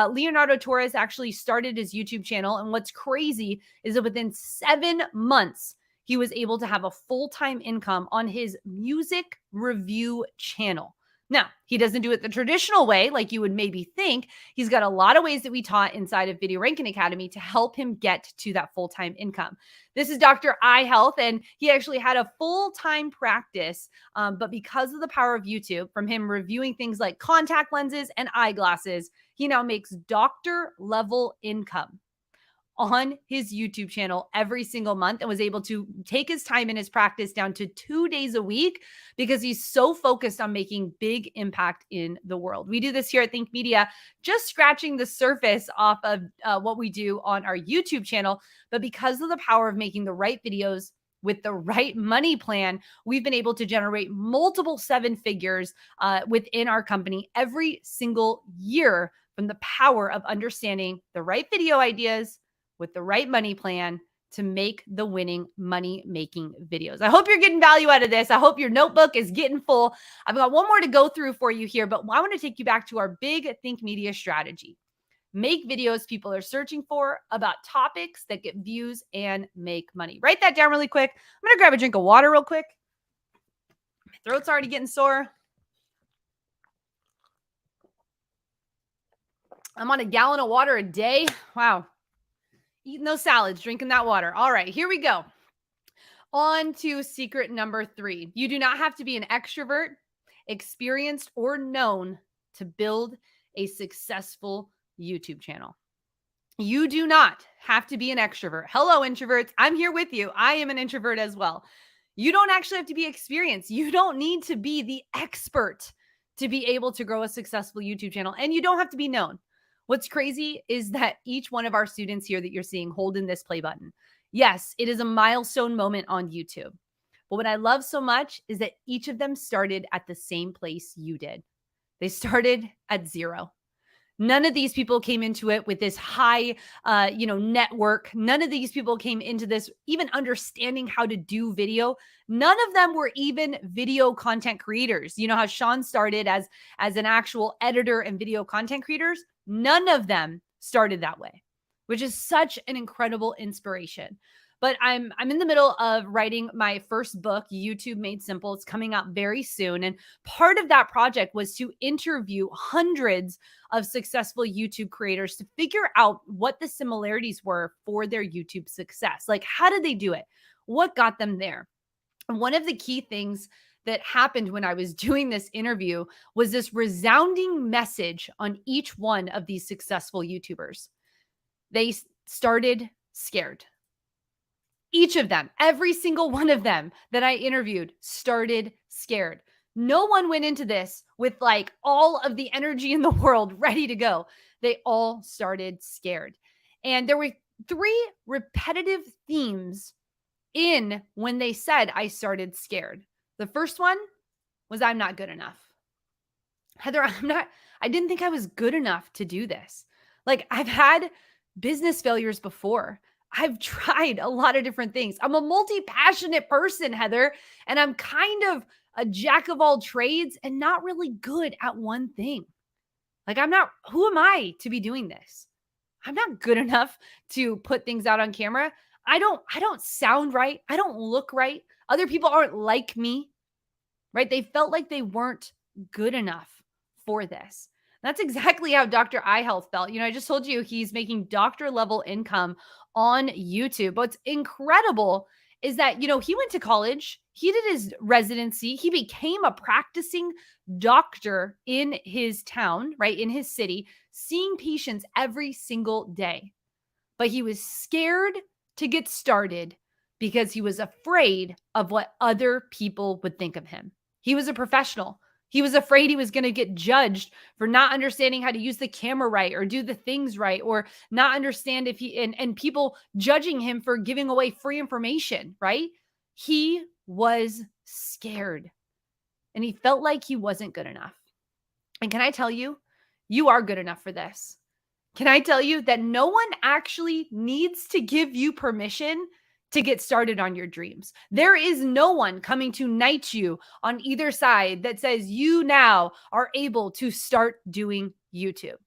Leonardo Torres actually started his YouTube channel, and what's crazy is that within 7 months, he was able to have a full-time income on his music review channel. Now, he doesn't do it the traditional way like you would maybe think. He's got a lot of ways that we taught inside of Video Ranking Academy to help him get to that full-time income. This is Dr. Eye Health, and he actually had a full-time practice, but because of the power of YouTube, from him reviewing things like contact lenses and eyeglasses, he now makes doctor-level income on his YouTube channel every single month and was able to take his time in his practice down to 2 days a week because he's so focused on making big impact in the world. We do this here at Think Media, just scratching the surface off of what we do on our YouTube channel. But because of the power of making the right videos with the right money plan, we've been able to generate multiple 7 figures within our company every single year from the power of understanding the right video ideas with the right money plan to make the winning money-making videos. I hope you're getting value out of this. I hope your notebook is getting full. I've got one more to go through for you here, but I want to take you back to our big Think Media strategy. Make videos people are searching for about topics that get views and make money. Write that down really quick. I'm going to grab a drink of water real quick. My throat's already getting sore. I'm on a gallon of water a day. Wow. Eating those salads, drinking that water. All right, here we go. On to secret number 3. You do not have to be an extrovert, experienced, or known to build a successful YouTube channel. You do not have to be an extrovert. Hello, introverts. I'm here with you. I am an introvert as well. You don't actually have to be experienced. You don't need to be the expert to be able to grow a successful YouTube channel, and you don't have to be known. What's crazy is that each one of our students here that you're seeing holding this play button, yes, it is a milestone moment on YouTube. But what I love so much is that each of them started at the same place you did. They started at 0. None of these people came into it with this high, network. None of these people came into this even understanding how to do video. None of them were even video content creators. You know how Sean started as an actual editor and video content creators? None of them started that way, which is such an incredible inspiration. But I'm in the middle of writing my first book, YouTube Made Simple. It's coming out very soon. And part of that project was to interview hundreds of successful YouTube creators to figure out what the similarities were for their YouTube success. Like, how did they do it? What got them there? And one of the key things that happened when I was doing this interview was this resounding message on each one of these successful YouTubers. They started scared. Each of them, every single one of them that I interviewed started scared. No one went into this with like all of the energy in the world ready to go. They all started scared. And there were 3 repetitive themes in when they said I started scared. The first one was I'm not good enough. Heather, I didn't think I was good enough to do this. Like, I've had business failures before. I've tried a lot of different things. I'm a multi-passionate person, Heather, and I'm kind of a jack of all trades and not really good at one thing. Like, who am I to be doing this? I'm not good enough to put things out on camera. I don't sound right. I don't look right. Other people aren't like me, right? They felt like they weren't good enough for this. That's exactly how Dr. iHealth felt. I just told you he's making doctor level income on YouTube. What's incredible is that, he went to college, he did his residency, he became a practicing doctor in his town, right, in his city, seeing patients every single day. But he was scared to get started because he was afraid of what other people would think of him. He was a professional. He was afraid he was going to get judged for not understanding how to use the camera right or do the things right, or not understand if and people judging him for giving away free information, right? He was scared and he felt like he wasn't good enough. And can I tell you, you are good enough for this. Can I tell you that no one actually needs to give you permission to get started on your dreams? There is no one coming to knight you on either side that says you now are able to start doing YouTube.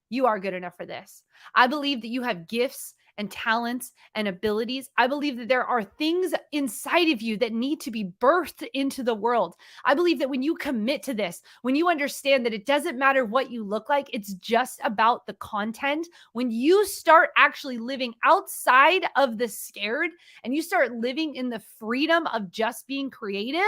You are good enough for this. I believe that you have gifts and talents and abilities. I believe that there are things inside of you that need to be birthed into the world. I believe that when you commit to this, when you understand that it doesn't matter what you look like, it's just about the content. When you start actually living outside of the scared and you start living in the freedom of just being creative,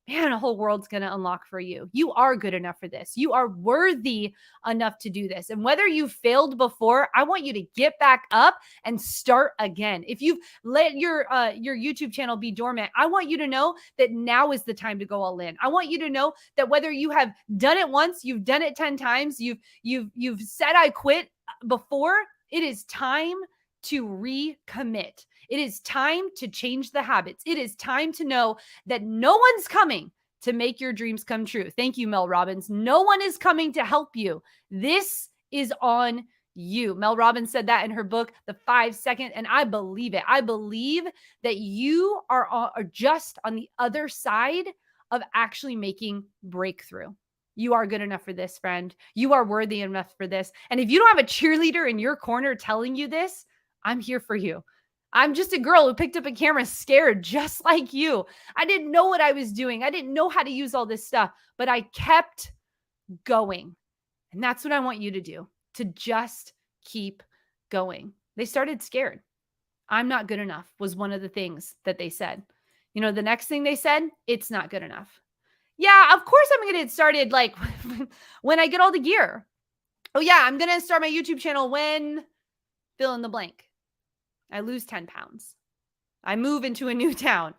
man, a whole world's going to unlock for you. You are good enough for this. You are worthy enough to do this. And whether you failed before, I want you to get back up and start again. If you've let your YouTube channel be dormant, I want you to know that now is the time to go all in. I want you to know that whether you have done it once, you've done it 10 times, you've said I quit before, it is time to recommit. It is time to change the habits. It is time to know that no one's coming to make your dreams come true. Thank you, Mel Robbins. No one is coming to help you. This is on you. Mel Robbins said that in her book, The 5 Second, and I believe it. I believe that you are just on the other side of actually making breakthrough. You are good enough for this, friend. You are worthy enough for this. And if you don't have a cheerleader in your corner telling you this, I'm here for you. I'm just a girl who picked up a camera scared, just like you. I didn't know what I was doing. I didn't know how to use all this stuff, but I kept going. And that's what I want you to do, to just keep going. They started scared. I'm not good enough was one of the things that they said. You know, the next thing they said, it's not good enough. Yeah, of course I'm going to get started like when I get all the gear. Oh yeah, I'm going to start my YouTube channel when fill in the blank. I lose 10 pounds. I move into a new town.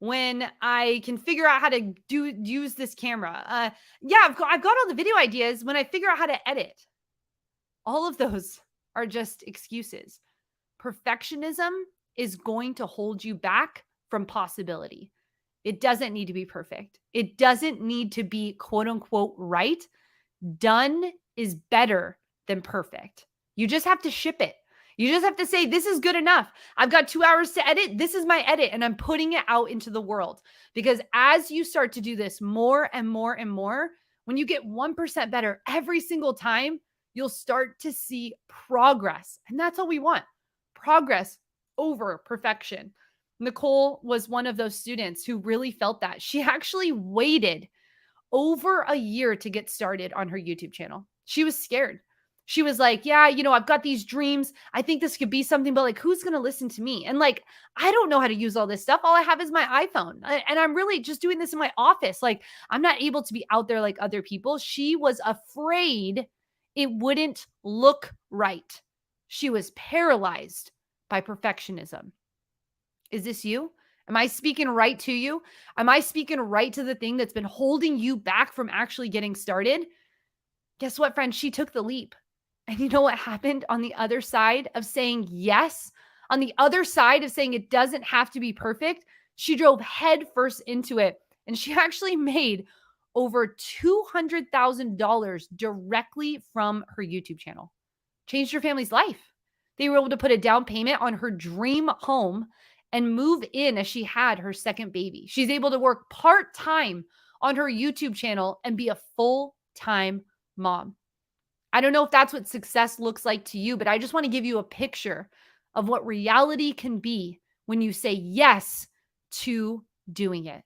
When I can figure out how to use this camera. Yeah, I've got all the video ideas when I figure out how to edit. All of those are just excuses. Perfectionism is going to hold you back from possibility. It doesn't need to be perfect. It doesn't need to be quote unquote right. Done is better than perfect. You just have to ship it. You just have to say, this is good enough. I've got 2 hours to edit. This is my edit, and I'm putting it out into the world. Because as you start to do this more and more and more, when you get 1% better every single time, you'll start to see progress. And that's all we want. Progress over perfection. Nicole was one of those students who really felt that. She actually waited over a year to get started on her YouTube channel. She was scared. She was like, yeah, you know, I've got these dreams. I think this could be something, but like, who's going to listen to me? And like, I don't know how to use all this stuff. All I have is my iPhone. And I'm really just doing this in my office. Like, I'm not able to be out there like other people. She was afraid it wouldn't look right. She was paralyzed by perfectionism. Is this you? Am I speaking right to you? Am I speaking right to the thing that's been holding you back from actually getting started? Guess what, friend? She took the leap. And you know what happened on the other side of saying yes? On the other side of saying it doesn't have to be perfect, she drove headfirst into it. And she actually made over $200,000 directly from her YouTube channel. Changed her family's life. They were able to put a down payment on her dream home and move in as she had her second baby. She's able to work part-time on her YouTube channel and be a full-time mom. I don't know if that's what success looks like to you, but I just want to give you a picture of what reality can be when you say yes to doing it.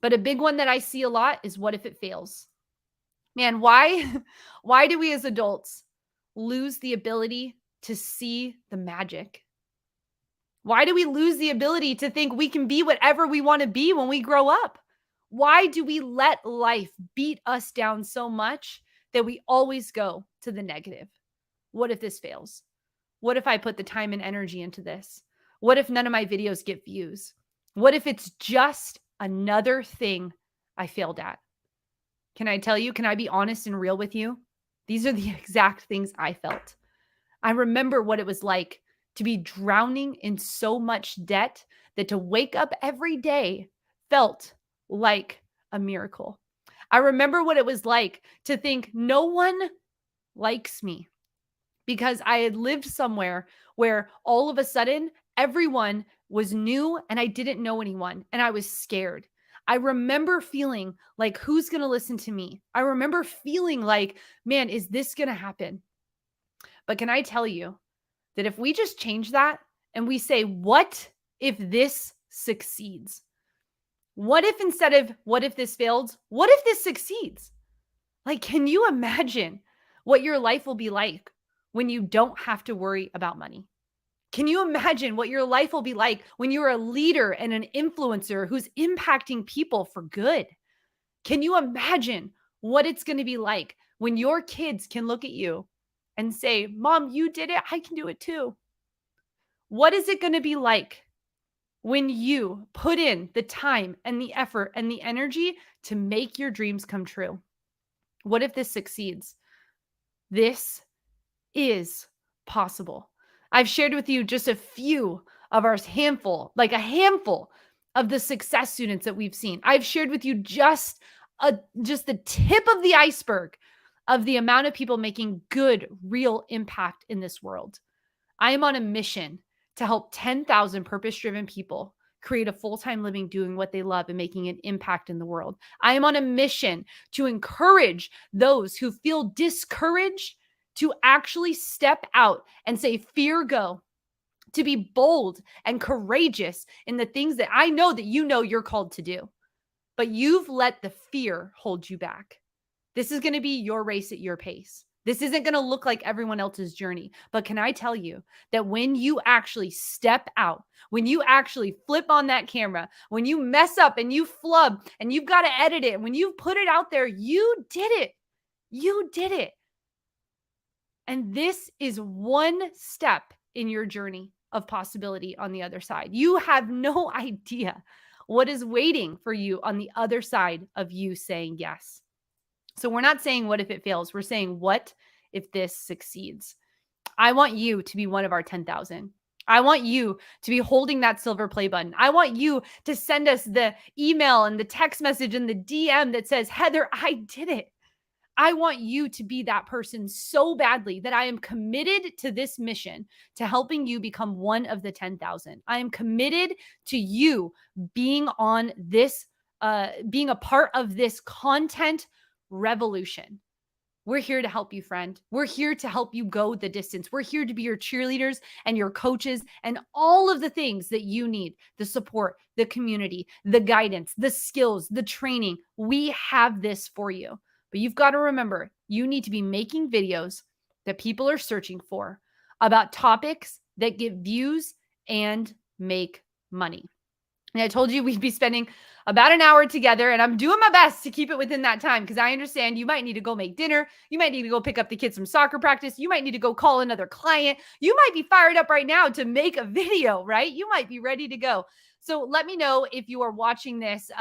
But a big one that I see a lot is, what if it fails? Man, why do we as adults lose the ability to see the magic? Why do we lose the ability to think we can be whatever we want to be when we grow up? Why do we let life beat us down so much that we always go to the negative? What if this fails? What if I put the time and energy into this? What if none of my videos get views? What if it's just another thing I failed at? Can I tell you, can I be honest and real with you? These are the exact things I felt. I remember what it was like to be drowning in so much debt that to wake up every day felt like a miracle. I remember what it was like to think no one likes me because I had lived somewhere where all of a sudden everyone was new and I didn't know anyone and I was scared. I remember feeling like, who's going to listen to me? I remember feeling like, man, is this going to happen? But can I tell you that if we just change that and we say, what if this succeeds? What if instead of what if this fails, what if this succeeds? Like, can you imagine what your life will be like when you don't have to worry about money? Can you imagine what your life will be like when you're a leader and an influencer who's impacting people for good? Can you imagine what it's going to be like when your kids can look at you and say, Mom, you did it. I can do it too. What is it going to be like when you put in the time and the effort and the energy to make your dreams come true? What if this succeeds? This is possible. I've shared with you just a few of our handful of the success students that we've seen. I've shared with you just the tip of the iceberg of the amount of people making good, real impact in this world. I am on a mission to help 10,000 purpose-driven people create a full-time living doing what they love and making an impact in the world. I am on a mission to encourage those who feel discouraged to actually step out and say, fear go, to be bold and courageous in the things that I know that you know you're called to do, but you've let the fear hold you back. This is going to be your race at your pace. This isn't going to look like everyone else's journey. But can I tell you that when you actually step out, when you actually flip on that camera, when you mess up and you flub and you've got to edit it, when you put it out there, you did it. You did it. And this is one step in your journey of possibility on the other side. You have no idea what is waiting for you on the other side of you saying yes. So we're not saying, what if it fails? We're saying, what if this succeeds? I want you to be one of our 10,000. I want you to be holding that silver play button. I want you to send us the email and the text message and the DM that says, Heather, I did it. I want you to be that person so badly that I am committed to this mission, to helping you become one of the 10,000. I am committed to you being on this, being a part of this content revolution. We're here to help you, friend. We're here to help you go the distance. We're here to be your cheerleaders and your coaches and all of the things that you need, the support, the community, the guidance, the skills, the training. We have this for you. But you've got to remember, you need to be making videos that people are searching for about topics that get views and make money. And I told you we'd be spending about an hour together, and I'm doing my best to keep it within that time because I understand you might need to go make dinner. You might need to go pick up the kids from soccer practice. You might need to go call another client. You might be fired up right now to make a video, right? You might be ready to go. So let me know if you are watching this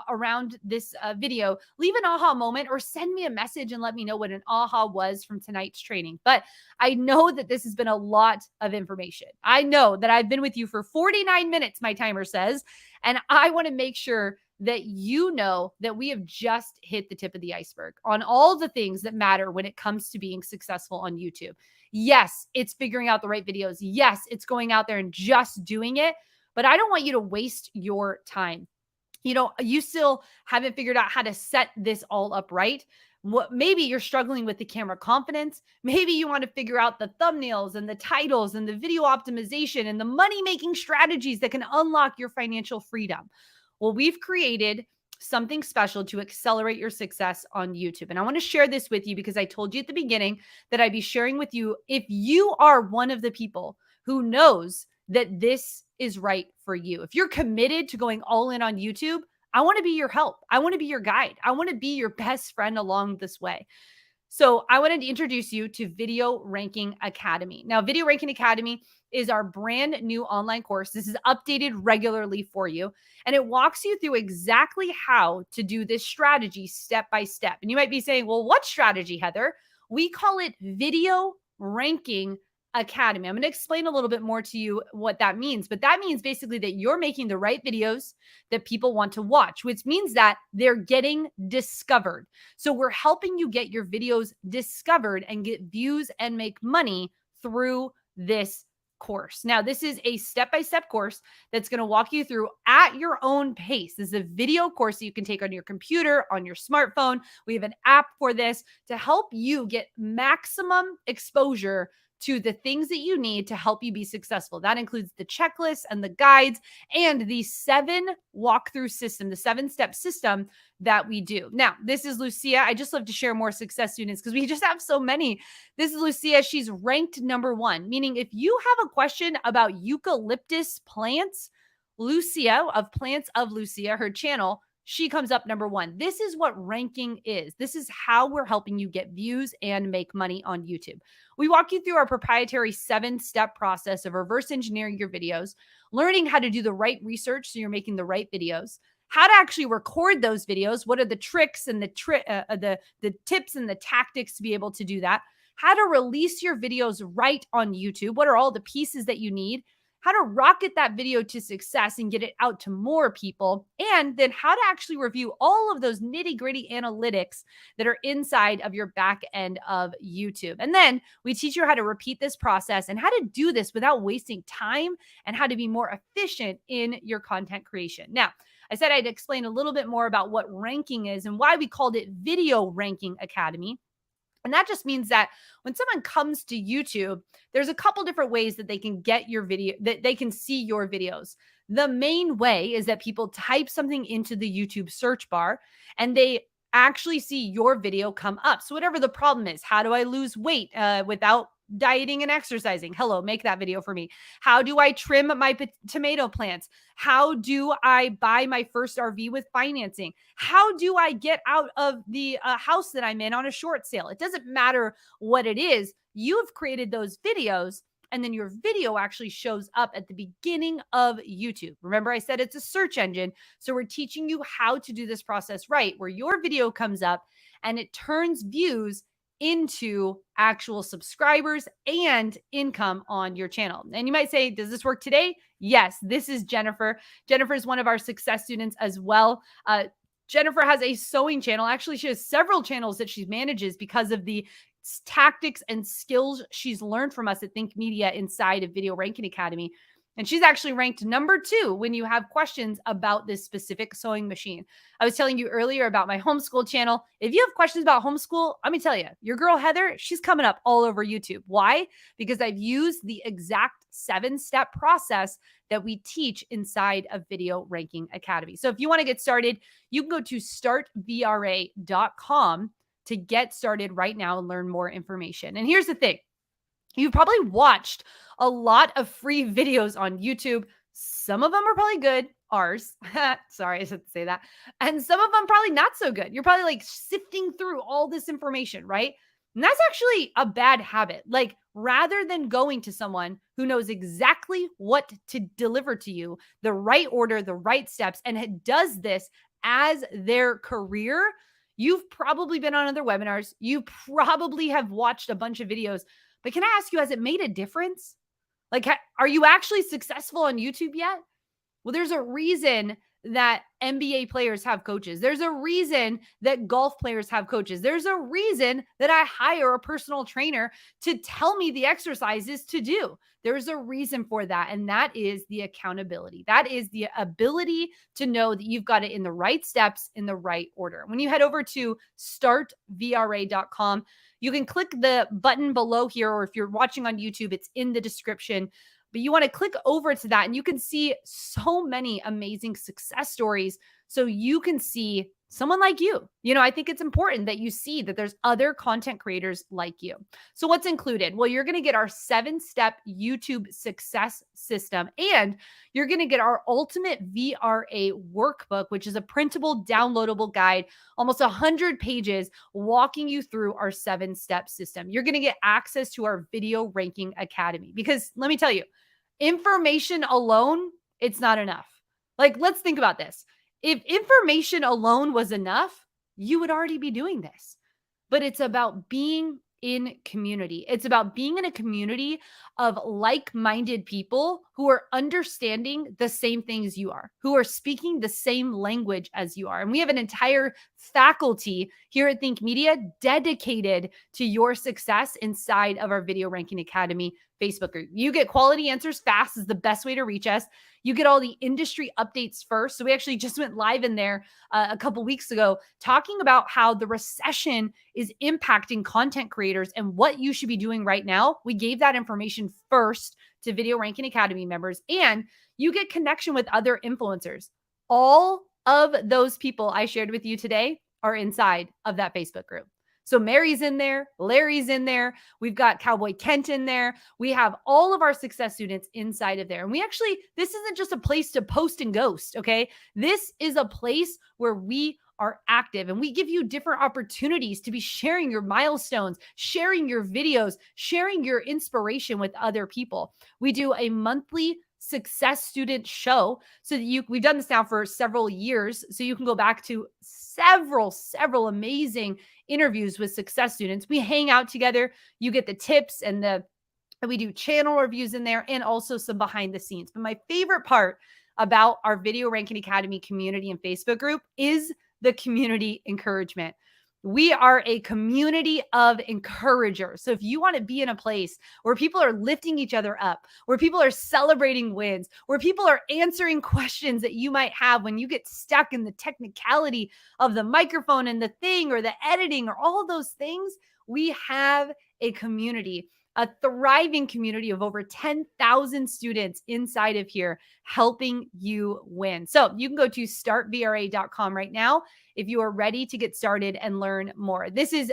around this video. Leave an aha moment or send me a message and let me know what an aha was from tonight's training. But I know that this has been a lot of information. I know that I've been with you for 49 minutes, my timer says, and I want to make sure that you know that we have just hit the tip of the iceberg on all the things that matter when it comes to being successful on YouTube. Yes, it's figuring out the right videos. Yes, it's going out there and just doing it. But I don't want you to waste your time. You know, you still haven't figured out how to set this all up right. Maybe you're struggling with the camera confidence. Maybe you want to figure out the thumbnails and the titles and the video optimization and the money-making strategies that can unlock your financial freedom. Well, we've created something special to accelerate your success on YouTube. And I want to share this with you because I told you at the beginning that I'd be sharing with you if you are one of the people who knows that this is right for you. If you're committed to going all in on YouTube, I want to be your help. I want to be your guide. I want to be your best friend along this way. So I wanted to introduce you to Video Ranking Academy. Now, Video Ranking Academy is our brand new online course. This is updated regularly for you, and it walks you through exactly how to do this strategy step by step. And you might be saying, well, what strategy, Heather? We call it Video Ranking Academy. I'm going to explain a little bit more to you what that means, but that means basically that you're making the right videos that people want to watch, which means that they're getting discovered. So we're helping you get your videos discovered and get views and make money through this course. Now, this is a step-by-step course that's going to walk you through at your own pace. This is a video course that you can take on your computer, on your smartphone. We have an app for this to help you get maximum exposure to the things that you need to help you be successful. That includes the checklists and the guides and the 7 walkthrough system, the 7-step system that we do. Now, this is Lucia. I just love to share more success students because we just have so many. This is Lucia. She's ranked number 1, meaning if you have a question about eucalyptus plants, Lucia of Plants of Lucia, her channel, she comes up number 1. This is what ranking is. This is how we're helping you get views and make money on YouTube. We walk you through our proprietary 7-step process of reverse engineering your videos, learning how to do the right research so you're making the right videos, how to actually record those videos, what are the tricks and the tips and the tactics to be able to do that, how to release your videos right on YouTube, what are all the pieces that you need, how to rocket that video to success and get it out to more people, and then how to actually review all of those nitty-gritty analytics that are inside of your back end of YouTube. And then we teach you how to repeat this process and how to do this without wasting time and how to be more efficient in your content creation. Now, I said I'd explain a little bit more about what ranking is and why we called it Video Ranking Academy. And that just means that when someone comes to YouTube, there's a couple different ways that they can get your video, that they can see your videos. The main way is that people type something into the YouTube search bar and they actually see your video come up. So whatever the problem is, how do I lose weight without dieting and exercising? Hello, make that video for me. How do I trim my tomato plants? How do I buy my first RV with financing? How do I get out of the house that I'm in on a short sale? It doesn't matter what it is. You've created those videos, and then your video actually shows up at the beginning of YouTube. Remember, I said it's a search engine. So we're teaching you how to do this process right, where your video comes up and it turns views into actual subscribers and income on your channel. And you might say, does this work today? Yes, this is Jennifer. Jennifer is one of our success students as well. Jennifer has a sewing channel. Actually, she has several channels that she manages because of the tactics and skills she's learned from us at Think Media inside of Video Ranking Academy. And she's actually ranked number 2 when you have questions about this specific sewing machine. I was telling you earlier about my homeschool channel. If you have questions about homeschool, let me tell you, your girl Heather, she's coming up all over YouTube. Why? Because I've used the exact 7-step process that we teach inside of Video Ranking Academy. So if you want to get started, you can go to startvra.com to get started right now and learn more information. And here's the thing. You've probably watched a lot of free videos on YouTube. Some of them are probably good. Ours. Sorry, I should say that. And some of them probably not so good. You're probably like sifting through all this information, right? And that's actually a bad habit. Like, rather than going to someone who knows exactly what to deliver to you, the right order, the right steps, and does this as their career, you've probably been on other webinars. You probably have watched a bunch of videos. But can I ask you, has it made a difference? Like, are you actually successful on YouTube yet? Well, there's a reason that NBA players have coaches. There's a reason that golf players have coaches. There's a reason that I hire a personal trainer to tell me the exercises to do. There's a reason for that. And that is the accountability. That is the ability to know that you've got it in the right steps, in the right order. When you head over to startvra.com, you can click the button below here, or if you're watching on YouTube, it's in the description. But you want to click over to that and you can see so many amazing success stories so you can see someone like you. You know, I think it's important that you see that there's other content creators like you. So what's included? Well, you're going to get our 7-step YouTube success system, and you're going to get our ultimate VRA workbook, which is a printable, downloadable guide, almost 100 pages walking you through our 7-step system. You're going to get access to our Video Ranking Academy, because let me tell you, information alone, it's not enough. Like, let's think about this. If information alone was enough, you would already be doing this. But it's about being in community. It's about being in a community of like-minded people who are understanding the same things you are, who are speaking the same language as you are. And we have an entire faculty here at Think Media dedicated to your success inside of our Video Ranking Academy Facebook group. You get quality answers fast is the best way to reach us. You get all the industry updates first. So we actually just went live in there a couple weeks ago talking about how the recession is impacting content creators and what you should be doing right now. We gave that information first to Video Ranking Academy members, and you get connection with other influencers. All of those people I shared with you today are inside of that Facebook group. So Mary's in there, Larry's in there. We've got Cowboy Kent in there. We have all of our success students inside of there. And we actually, this isn't just a place to post and ghost, okay? This is a place where we are active and we give you different opportunities to be sharing your milestones, sharing your videos, sharing your inspiration with other people. We do a monthly success student show so that we've done this now for several years. So you can go back to several amazing interviews with success students. We hang out together. You get the tips and the And we do channel reviews in there and also some behind the scenes. But my favorite part about our Video Ranking Academy community and Facebook group is the community encouragement. We are a community of encouragers. So if you want to be in a place where people are lifting each other up, where people are celebrating wins, where people are answering questions that you might have when you get stuck in the technicality of the microphone and the thing or the editing or all of those things, we have a community, a thriving community of over 10,000 students inside of here helping you win. So you can go to startvra.com right now if you are ready to get started and learn more. This is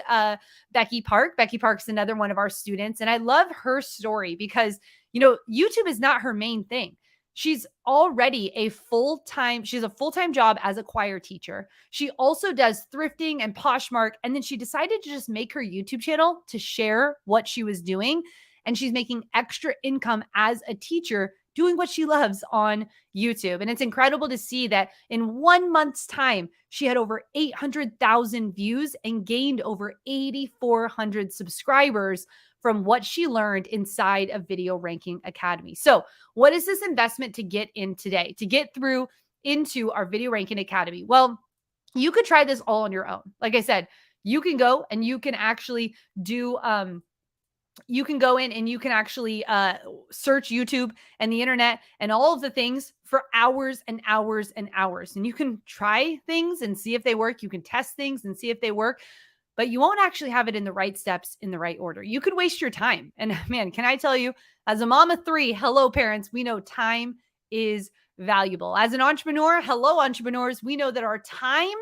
Becky Park. Becky Park's another one of our students, and I love her story because, YouTube is not her main thing. She's already a full-time job as a choir teacher. She also does thrifting and Poshmark. And then she decided to just make her YouTube channel to share what she was doing. And she's making extra income as a teacher doing what she loves on YouTube. And it's incredible to see that in 1 month's time, she had over 800,000 views and gained over 8,400 subscribers from what she learned inside of Video Ranking Academy. So what is this investment to get in today, to get through into our Video Ranking Academy? Well, you could try this all on your own. Like I said, you can go and you can actually do, you can go in and you can actually search YouTube and the internet and all of the things for hours and hours and hours. And you can try things and see if they work. You can test things and see if they work, but you won't actually have it in the right steps in the right order. You could waste your time. And man, can I tell you, as a mom of three, hello parents, we know time is valuable. As an entrepreneur, hello entrepreneurs, we know that our time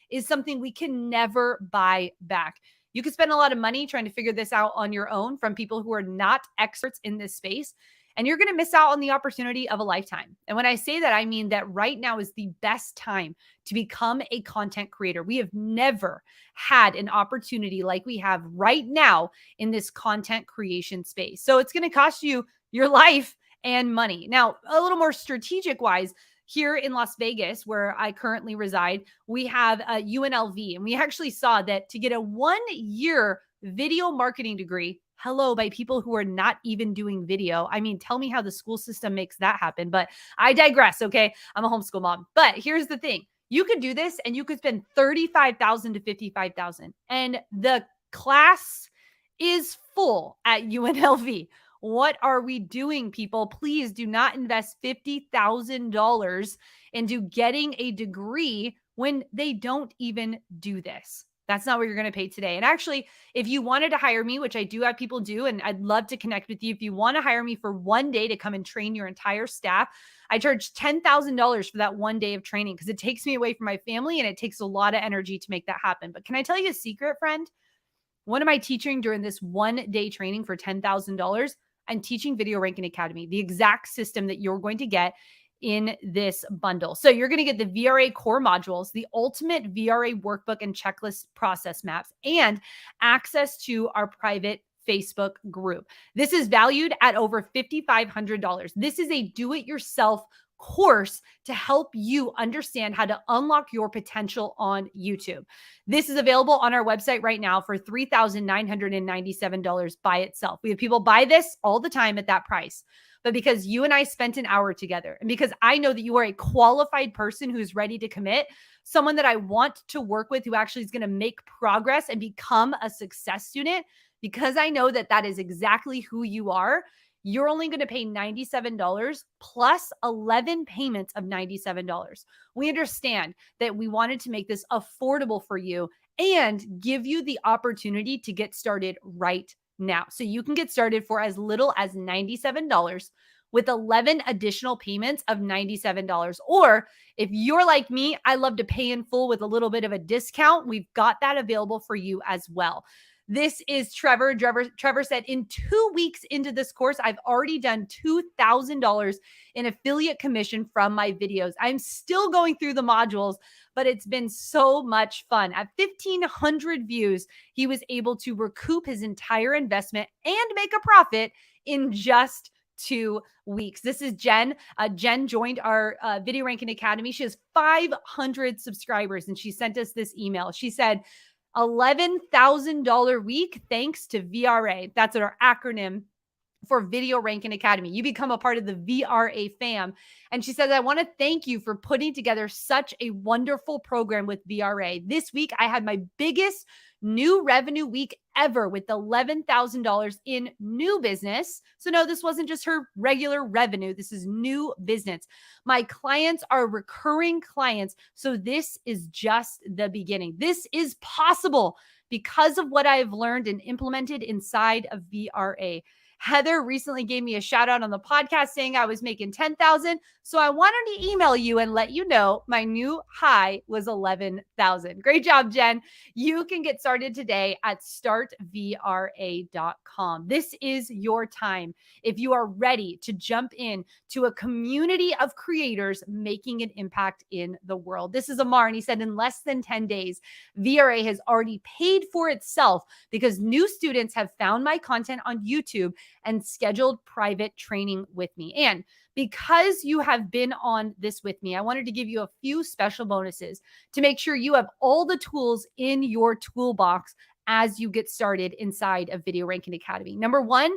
is something we can never buy back. You could spend a lot of money trying to figure this out on your own from people who are not experts in this space, and you're going to miss out on the opportunity of a lifetime. And when I say that, I mean that right now is the best time to become a content creator. We have never had an opportunity like we have right now in this content creation space. So it's going to cost you your life and money. Now, a little more strategic wise, here in Las Vegas, where I currently reside, we have a UNLV, and we actually saw that to get a 1-year video marketing degree, by people who are not even doing video. I mean, tell me how the school system makes that happen, but I digress. Okay. I'm a homeschool mom, but here's the thing. You could do this and you could spend $35,000 to $55,000, and the class is full at UNLV. What are we doing, people? Please do not invest $50,000 into getting a degree when they don't even do this. That's not what you're going to pay today. And actually, if you wanted to hire me, which I do have people do, and I'd love to connect with you. If you want to hire me for 1 day to come and train your entire staff, I charge $10,000 for that 1 day of training because it takes me away from my family and it takes a lot of energy to make that happen. But can I tell you a secret, friend? What am I teaching during this 1 day training for $10,000? I'm teaching Video Ranking Academy, the exact system that you're going to get in this bundle. So you're going to get the VRA core modules, the ultimate VRA workbook and checklist process maps, and access to our private Facebook group. This is valued at over $5,500. This is a do-it-yourself course to help you understand how to unlock your potential on YouTube. This is available on our website right now for $3,997 by itself. We have people buy this all the time at that price. But because you and I spent an hour together, and because I know that you are a qualified person who's ready to commit, someone that I want to work with who actually is going to make progress and become a success student, because I know that that is exactly who you are, you're only going to pay $97 plus 11 payments of $97. We understand that we wanted to make this affordable for you and give you the opportunity to get started right now. So you can get started for as little as $97 with 11 additional payments of $97. Or if you're like me, I love to pay in full with a little bit of a discount. We've got that available for you as well. This is Trevor. Trevor said, in 2 weeks into this course, I've already done $2,000 in affiliate commission from my videos. I'm still going through the modules, but it's been so much fun. At 1,500 views, he was able to recoup his entire investment and make a profit in just 2 weeks. This is Jen. Jen joined our Video Ranking Academy. She has 500 subscribers, and she sent us this email. She said, $11,000 week thanks to VRA. That's our acronym. for Video Ranking Academy. You become a part of the VRA fam. And she says, I want to thank you for putting together such a wonderful program with VRA. This week, I had my biggest new revenue week ever with $11,000 in new business. So no, this wasn't just her regular revenue. This is new business. My clients are recurring clients. So this is just the beginning. This is possible because of what I've learned and implemented inside of VRA. Heather recently gave me a shout out on the podcast saying I was making 10,000. So I wanted to email you and let you know my new high was 11,000. Great job, Jen. You can get started today at startvra.com. This is your time. If you are ready to jump in to a community of creators making an impact in the world. This is Amar, and he said in less than 10 days, VRA has already paid for itself because new students have found my content on YouTube and scheduled private training with me. And because you have been on this with me, I wanted to give you a few special bonuses to make sure you have all the tools in your toolbox as you get started inside of Video Ranking Academy. Number one,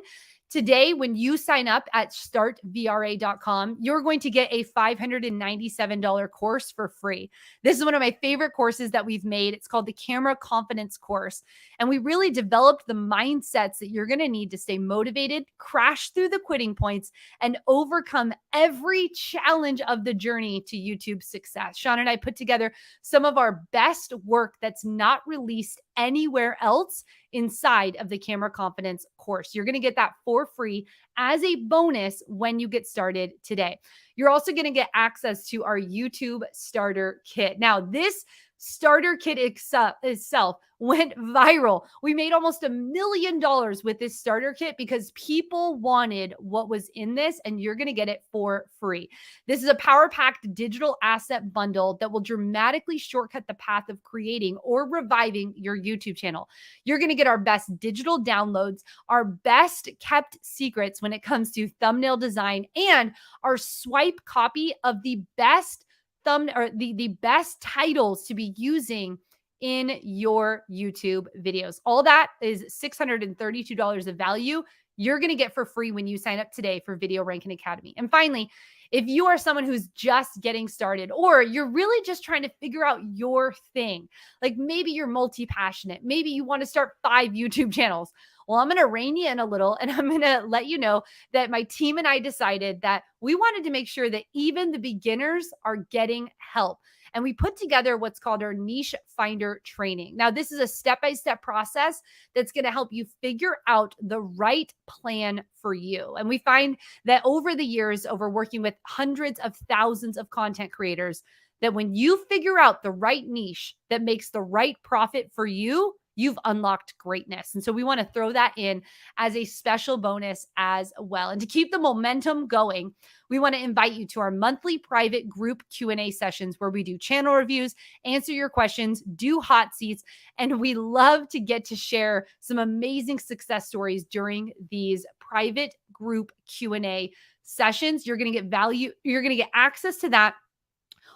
today, when you sign up at startvra.com, you're going to get a $597 course for free. This is one of my favorite courses that we've made. It's called the Camera Confidence Course. And we really developed the mindsets that you're going to need to stay motivated, crash through the quitting points, and overcome every challenge of the journey to YouTube success. Sean and I put together some of our best work that's not released anywhere else inside of the Camera Confidence course. You're going to get that for free as a bonus when you get started today. You're also going to get access to our YouTube starter kit. Now, this starter kit itself went viral. We made almost $1 million with this starter kit because people wanted what was in this, and you're going to get it for free. This is a power-packed digital asset bundle that will dramatically shortcut the path of creating or reviving your YouTube channel. You're going to get our best digital downloads, our best kept secrets when it comes to thumbnail design, and our swipe copy of the best the best titles to be using in your YouTube videos. All that is $632 of value you're going to get for free when you sign up today for Video Ranking Academy. And finally, if you are someone who's just getting started, or you're really just trying to figure out your thing, like maybe you're multi-passionate, maybe you want to start 5 YouTube channels. Well, I'm going to rein you in a little, and I'm going to let you know that my team and I decided that we wanted to make sure that even the beginners are getting help. And we put together what's called our Niche Finder training. Now, this is a step-by-step process that's going to help you figure out the right plan for you. And we find that over the years, over working with hundreds of thousands of content creators, that when you figure out the right niche that makes the right profit for you, you've unlocked greatness. And so we want to throw that in as a special bonus as well. And to keep the momentum going, we want to invite you to our monthly private group Q&A sessions where we do channel reviews, answer your questions, do hot seats, and we love to get to share some amazing success stories during these private group Q&A sessions. You're going to get value. You're going to get access to that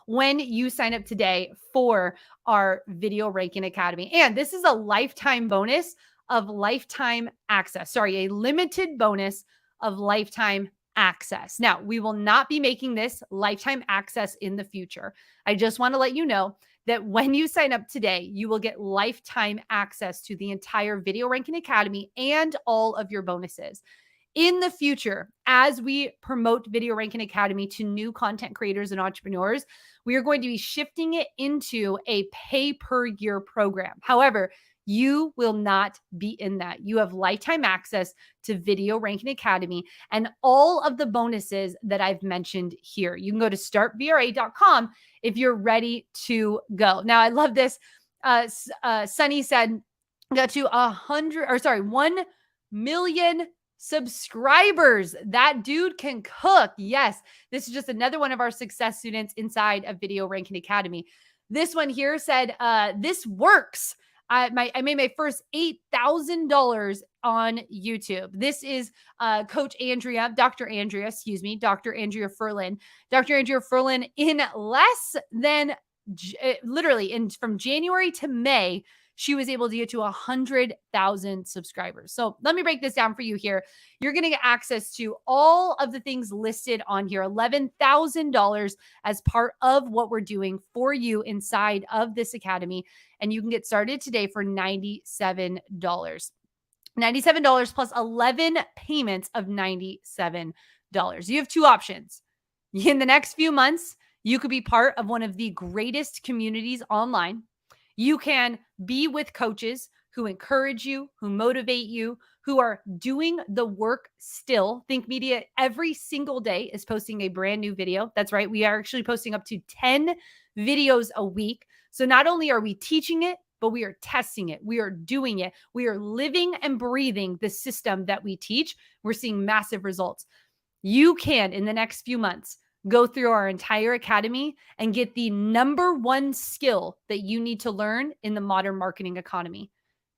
when you sign up today for our Video Ranking Academy. And this is a lifetime bonus of lifetime access. Sorry, a limited bonus of lifetime access. Now, we will not be making this lifetime access in the future. I just want to let you know that when you sign up today, you will get lifetime access to the entire Video Ranking Academy and all of your bonuses. In the future, as we promote Video Ranking Academy to new content creators and entrepreneurs, we are going to be shifting it into a pay-per-year program. However, you will not be in that. You have lifetime access to Video Ranking Academy and all of the bonuses that I've mentioned here. You can go to startvra.com if you're ready to go. Now, I love this. Sunny said, got to 1 million subscribers. That dude can cook. Yes, this is just another one of our success students inside of Video Ranking Academy. This one here said, this works. I made my first $8,000 on YouTube. This is Dr. Andrea Furlan. Dr. Andrea Furlan, in less than literally from January to May, she was able to get to 100,000 subscribers. So let me break this down for you here. You're going to get access to all of the things listed on here, $11,000 as part of what we're doing for you inside of this academy. And you can get started today for $97. $97 plus 11 payments of $97. You have two options. In the next few months, you could be part of one of the greatest communities online. You can be with coaches who encourage you, who motivate you, who are doing the work still. Think Media every single day is posting a brand new video. That's right. We are actually posting up to 10 videos a week. So not only are we teaching it, but we are testing it. We are doing it. We are living and breathing the system that we teach. We're seeing massive results. You can, in the next few months, go through our entire academy and get the number one skill that you need to learn in the modern marketing economy.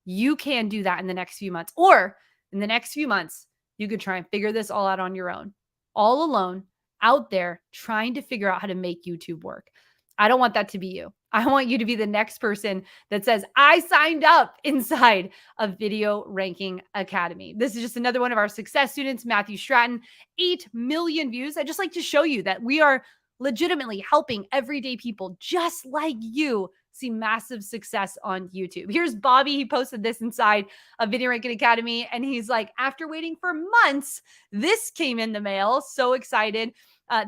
You can do that in the next few months. Or in the next few months, you could try and figure this all out on your own, all alone, out there, trying to figure out how to make YouTube work. I don't want that to be you. I want you to be the next person that says, I signed up inside of Video Ranking Academy. This is just another one of our success students, Matthew Stratton, 8 million views. I just like to show you that we are legitimately helping everyday people just like you see massive success on YouTube. Here's Bobby. He posted this inside of Video Ranking Academy. And he's like, after waiting for months, this came in the mail. So excited.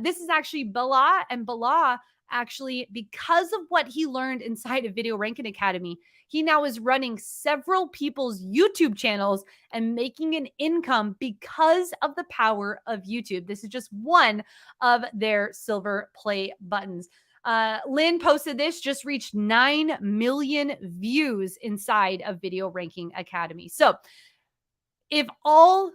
This is actually Bala, and Bala actually, because of what he learned inside of Video Ranking Academy, he now is running several people's YouTube channels and making an income because of the power of YouTube. This is just one of their silver play buttons. Lynn posted this, just reached 9 million views inside of Video Ranking Academy. So if all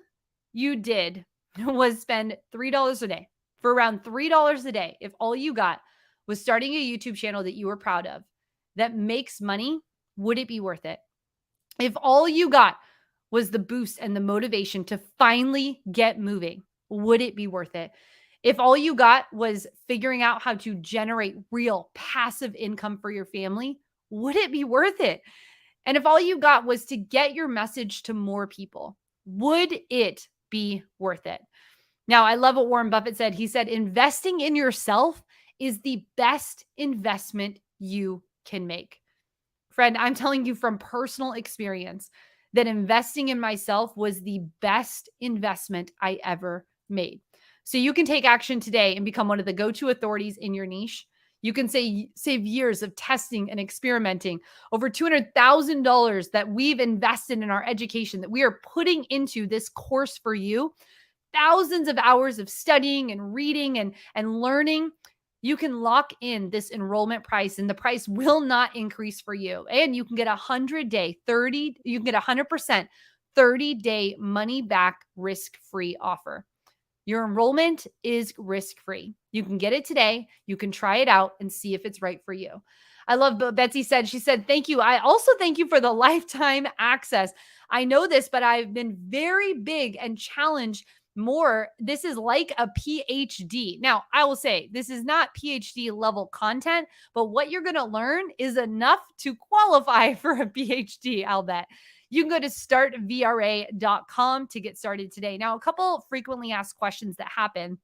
you did was spend $3 a day, for around $3 a day, if all you got was starting a YouTube channel that you were proud of, that makes money, would it be worth it? If all you got was the boost and the motivation to finally get moving, would it be worth it? If all you got was figuring out how to generate real passive income for your family, would it be worth it? And if all you got was to get your message to more people, would it be worth it? Now, I love what Warren Buffett said. He said, investing in yourself is the best investment you can make. Friend, I'm telling you from personal experience that investing in myself was the best investment I ever made. So you can take action today and become one of the go-to authorities in your niche. You can save years of testing and experimenting, over $200,000 that we've invested in our education, that we are putting into this course for you, thousands of hours of studying and reading and learning. You can lock in this enrollment price and the price will not increase for you. And you can get 100% 30-day money back risk-free offer. Your enrollment is risk-free. You can get it today. You can try it out and see if it's right for you. I love what Betsy said. She said, thank you. I also thank you for the lifetime access. I know this, but I've been very big and challenged more. This is like a PhD. Now, I will say this is not PhD level content, but what you're going to learn is enough to qualify for a PhD, I'll bet. You can go to startvra.com to get started today. Now, a couple frequently asked questions that happen.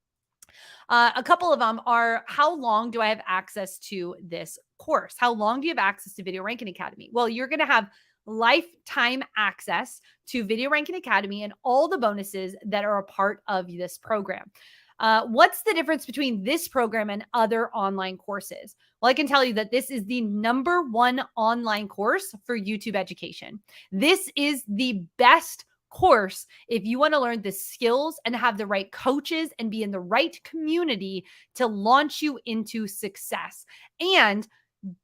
A couple of them are, how long do I have access to this course? How long do you have access to Video Ranking Academy? Well, you're going to have lifetime access to Video Ranking Academy and all the bonuses that are a part of this program. What's the difference between this program and other online courses? Well, I can tell you that this is the #1 online course for YouTube education. This is the best course if you want to learn the skills and have the right coaches and be in the right community to launch you into success. And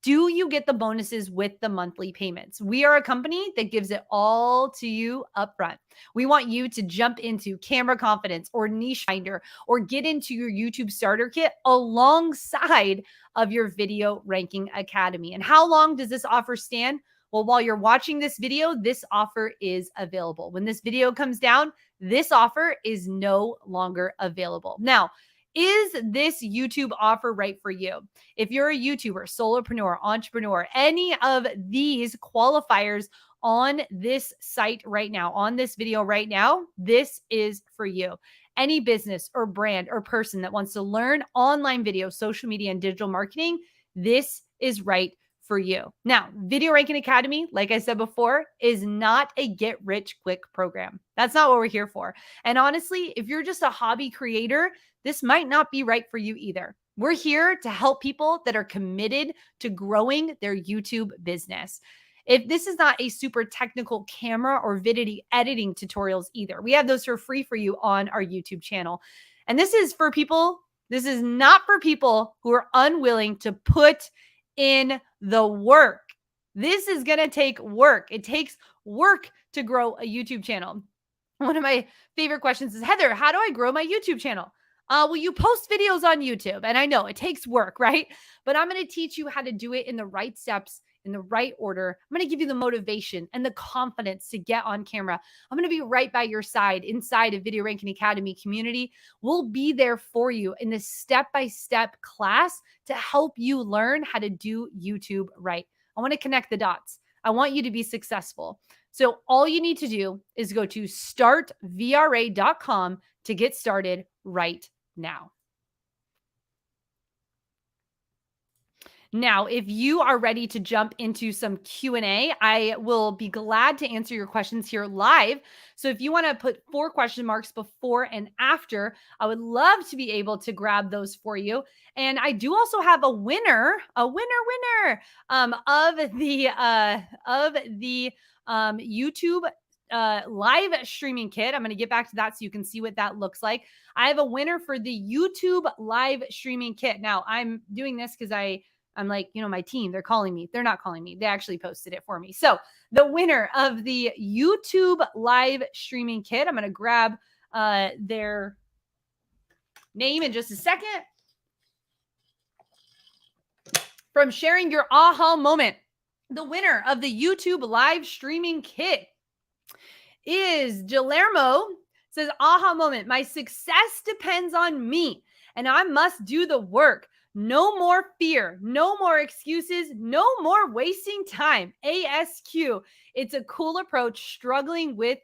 do you get the bonuses with the monthly payments? We are a company that gives it all to you upfront. We want you to jump into Camera Confidence or Niche Finder or get into your YouTube Starter Kit alongside of your Video Ranking Academy. And how long does this offer stand? Well, while you're watching this video, this offer is available. When this video comes down, this offer is no longer available. Now, Is this YouTube offer right for you? If you're a YouTuber, solopreneur, entrepreneur, any of these qualifiers on this site right now, on this video right now, this is for you. Any business or brand or person that wants to learn online video, social media, and digital marketing, this is right for you. Now, Video Ranking Academy, like I said before, is not a get rich quick program. That's not what we're here for. And honestly, if you're just a hobby creator, this might not be right for you either. We're here to help people that are committed to growing their YouTube business. If this is not a super technical camera or video editing tutorials either, we have those for free for you on our YouTube channel. And this is for people, this is not for people who are unwilling to put in the work. This is going to take work. It takes work to grow a YouTube channel. One of my favorite questions is, Heather, how do I grow my YouTube channel? Well, you post videos on YouTube, and I know it takes work, right? But I'm going to teach you how to do it in the right steps, in the right order. I'm going to give you the motivation and the confidence to get on camera. I'm going to be right by your side inside of Video Ranking Academy community. We'll be there for you in this step-by-step class to help you learn how to do YouTube right. I want to connect the dots. I want you to be successful. So all you need to do is go to startvra.com to get started right now. Now, if you are ready to jump into some Q&A, I will be glad to answer your questions here live. So if you want to put 4 question marks before and after, I would love to be able to grab those for you. And I do also have a winner of the YouTube live streaming kit. I'm going to get back to that so you can see what that looks like. I have a winner for the YouTube live streaming kit. Now, I'm doing this because I'm like, my team, they're calling me. They're not calling me. They actually posted it for me. So the winner of the YouTube live streaming kit, I'm going to grab their name in just a second. From sharing your aha moment, the winner of the YouTube live streaming kit is Guillermo. Says, aha moment, my success depends on me and I must do the work. No more fear, no more excuses, no more wasting time. ASQ. It's a cool approach struggling with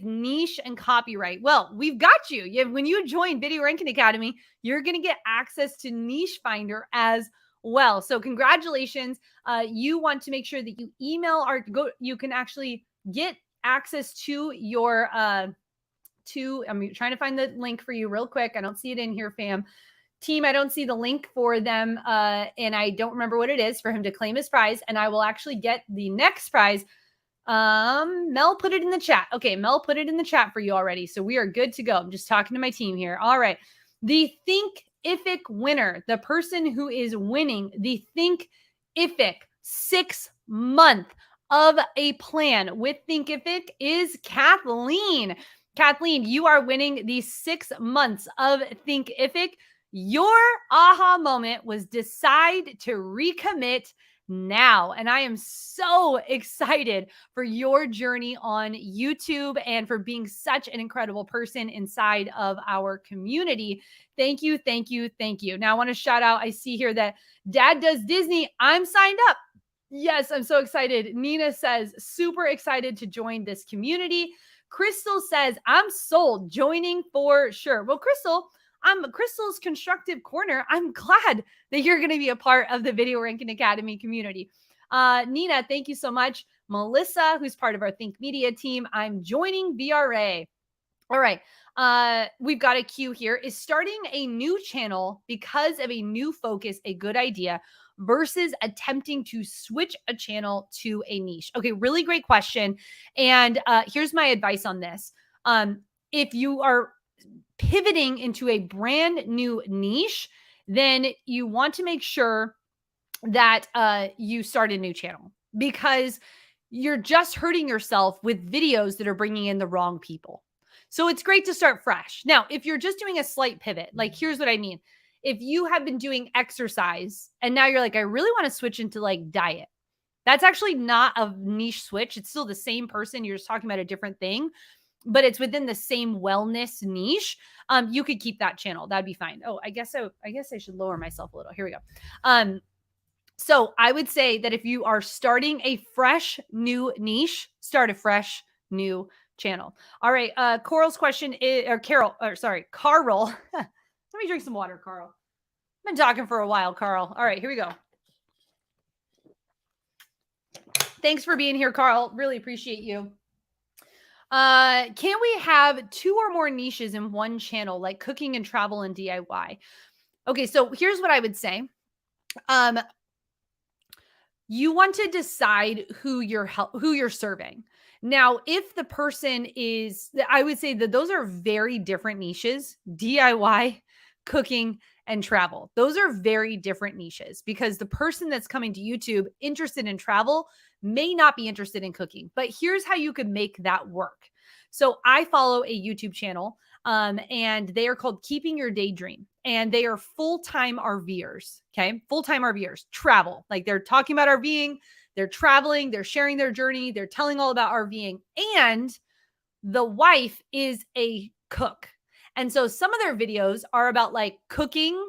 niche and copyright. Well, we've got you. When you join Video Ranking Academy, you're going to get access to Niche Finder as well. So congratulations. You want to make sure that you email you can actually get access to your, I'm trying to find the link for you real quick. I don't see it in here, fam. Team, I don't see the link for them, and I don't remember what it is for him to claim his prize, and I will actually get the next prize. Mel put it in the chat. Okay, Mel put it in the chat for you already, so we are good to go. I'm just talking to my team here. All right. The Thinkific winner, the person who is winning the Thinkific 6-month of a plan with Thinkific is Kathleen. Kathleen, you are winning the 6 months of Thinkific. Your aha moment was decide to recommit now. And I am so excited for your journey on YouTube and for being such an incredible person inside of our community. Thank you, thank you, thank you. Now I want to shout out, I see here that Dad Does Disney. I'm signed up. Yes, I'm so excited. Nina says, super excited to join this community. Crystal says, I'm sold, joining for sure. Well, Crystal's Constructive Corner. I'm glad that you're going to be a part of the Video Ranking Academy community. Nina, thank you so much. Melissa, who's part of our Think Media team, I'm joining VRA. All right. We've got a queue here. Is starting a new channel because of a new focus a good idea versus attempting to switch a channel to a niche? Okay, really great question. And here's my advice on this. If you are pivoting into a brand new niche, then you want to make sure that you start a new channel, because you're just hurting yourself with videos that are bringing in the wrong people. So it's great to start fresh. Now, if you're just doing a slight pivot, like here's what I mean. If you have been doing exercise and now you're like, I really want to switch into like diet, that's actually not a niche switch. It's still the same person. You're just talking about a different thing. but it's within the same wellness niche, you could keep that channel. That'd be fine. Oh, I guess I should lower myself a little. Here we go. So I would say that if you are starting a fresh new niche, start a fresh new channel. All right. Coral's question is, or Carol, or sorry, Carl. Let me drink some water, Carl. I've been talking for a while, Carl. All right, here we go. Thanks for being here, Carl. Really appreciate you. Can we have 2 or more niches in one channel, like cooking and travel and DIY? Okay, so here's what I would say. You want to decide who you're serving. Now, if the person is, I would say that those are very different niches, DIY, cooking, and travel. Those are very different niches because the person that's coming to YouTube interested in travel may not be interested in cooking. But here's how you could make that work. So I follow a YouTube channel, and they are called Keeping Your Daydream. And they are full-time RVers, okay? Full-time RVers, travel. Like they're talking about RVing, they're traveling, they're sharing their journey, they're telling all about RVing. And the wife is a cook. And so some of their videos are about like cooking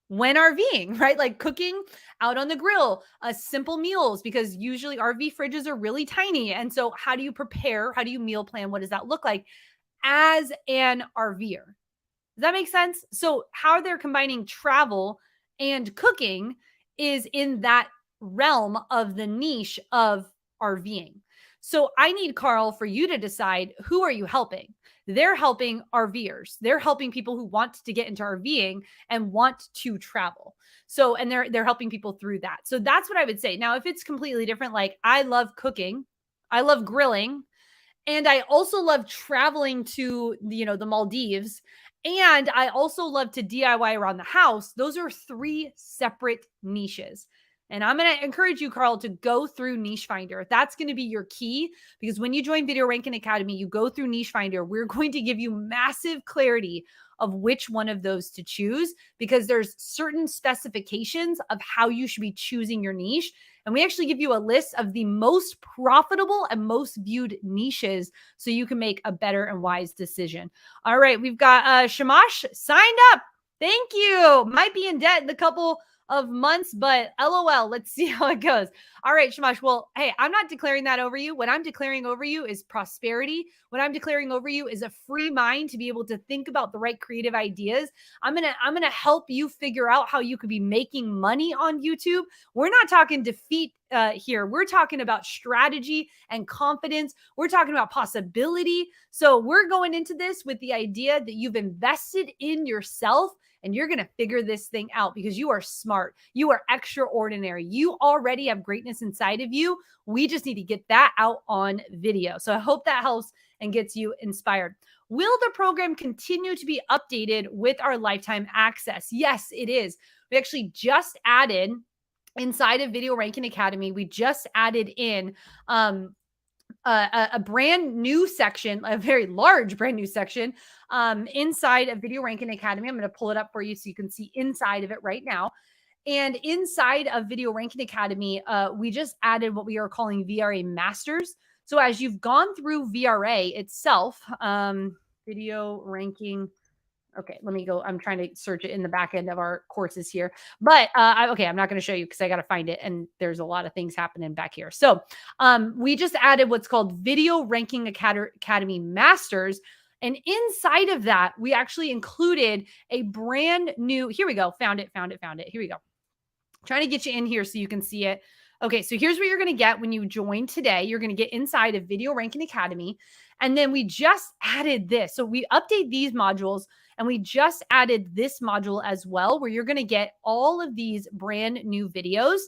when RVing, right? Like cooking out on the grill, simple meals, because usually RV fridges are really tiny. And so how do you prepare? How do you meal plan? What does that look like as an RVer? Does that make sense? So how they're combining travel and cooking is in that realm of the niche of RVing. So I need, Carl, for you to decide, who are you helping? They're helping RVers. They're helping people who want to get into RVing and want to travel. So, and they're helping people through that. So that's what I would say. Now, if it's completely different, like I love cooking, I love grilling, and I also love traveling to, the Maldives, and I also love to DIY around the house. Those are 3 separate niches. And I'm going to encourage you, Carl, to go through Niche Finder. That's going to be your key, because when you join Video Ranking Academy, you go through Niche Finder. We're going to give you massive clarity of which one of those to choose, because there's certain specifications of how you should be choosing your niche. And we actually give you a list of the most profitable and most viewed niches so you can make a better and wise decision. All right, we've got Shamash signed up. Thank you. Might be in debt in a couple of months, but LOL, let's see how it goes. All right, Shamash. Well, hey, I'm not declaring that over you. What I'm declaring over you is prosperity. What I'm declaring over you is a free mind to be able to think about the right creative ideas. I'm going to help you figure out how you could be making money on YouTube. We're not talking defeat here. We're talking about strategy and confidence. We're talking about possibility. So we're going into this with the idea that you've invested in yourself, and you're going to figure this thing out because you are smart. You are extraordinary. You already have greatness inside of you. We just need to get that out on video. So I hope that helps and gets you inspired. Will the program continue to be updated with our lifetime access? Yes, it is. We actually just added inside of Video Ranking Academy, we just added in a brand new section, a very large brand new section inside of Video Ranking Academy. I'm going to pull it up for you so you can see inside of it right now. And inside of Video Ranking Academy, we just added what we are calling VRA Masters. So as you've gone through VRA itself, Video Ranking, okay, let me go. I'm trying to search it in the back end of our courses here. But okay, I'm not going to show you because I got to find it. And there's a lot of things happening back here. So we just added what's called Video Ranking Academy Masters. And inside of that, we actually included a brand new, here we go, found it. Here we go. Trying to get you in here so you can see it. Okay, so here's what you're going to get when you join today. You're going to get inside of Video Ranking Academy. And then we just added this. So we update these modules, and we just added this module as well, where you're going to get all of these brand new videos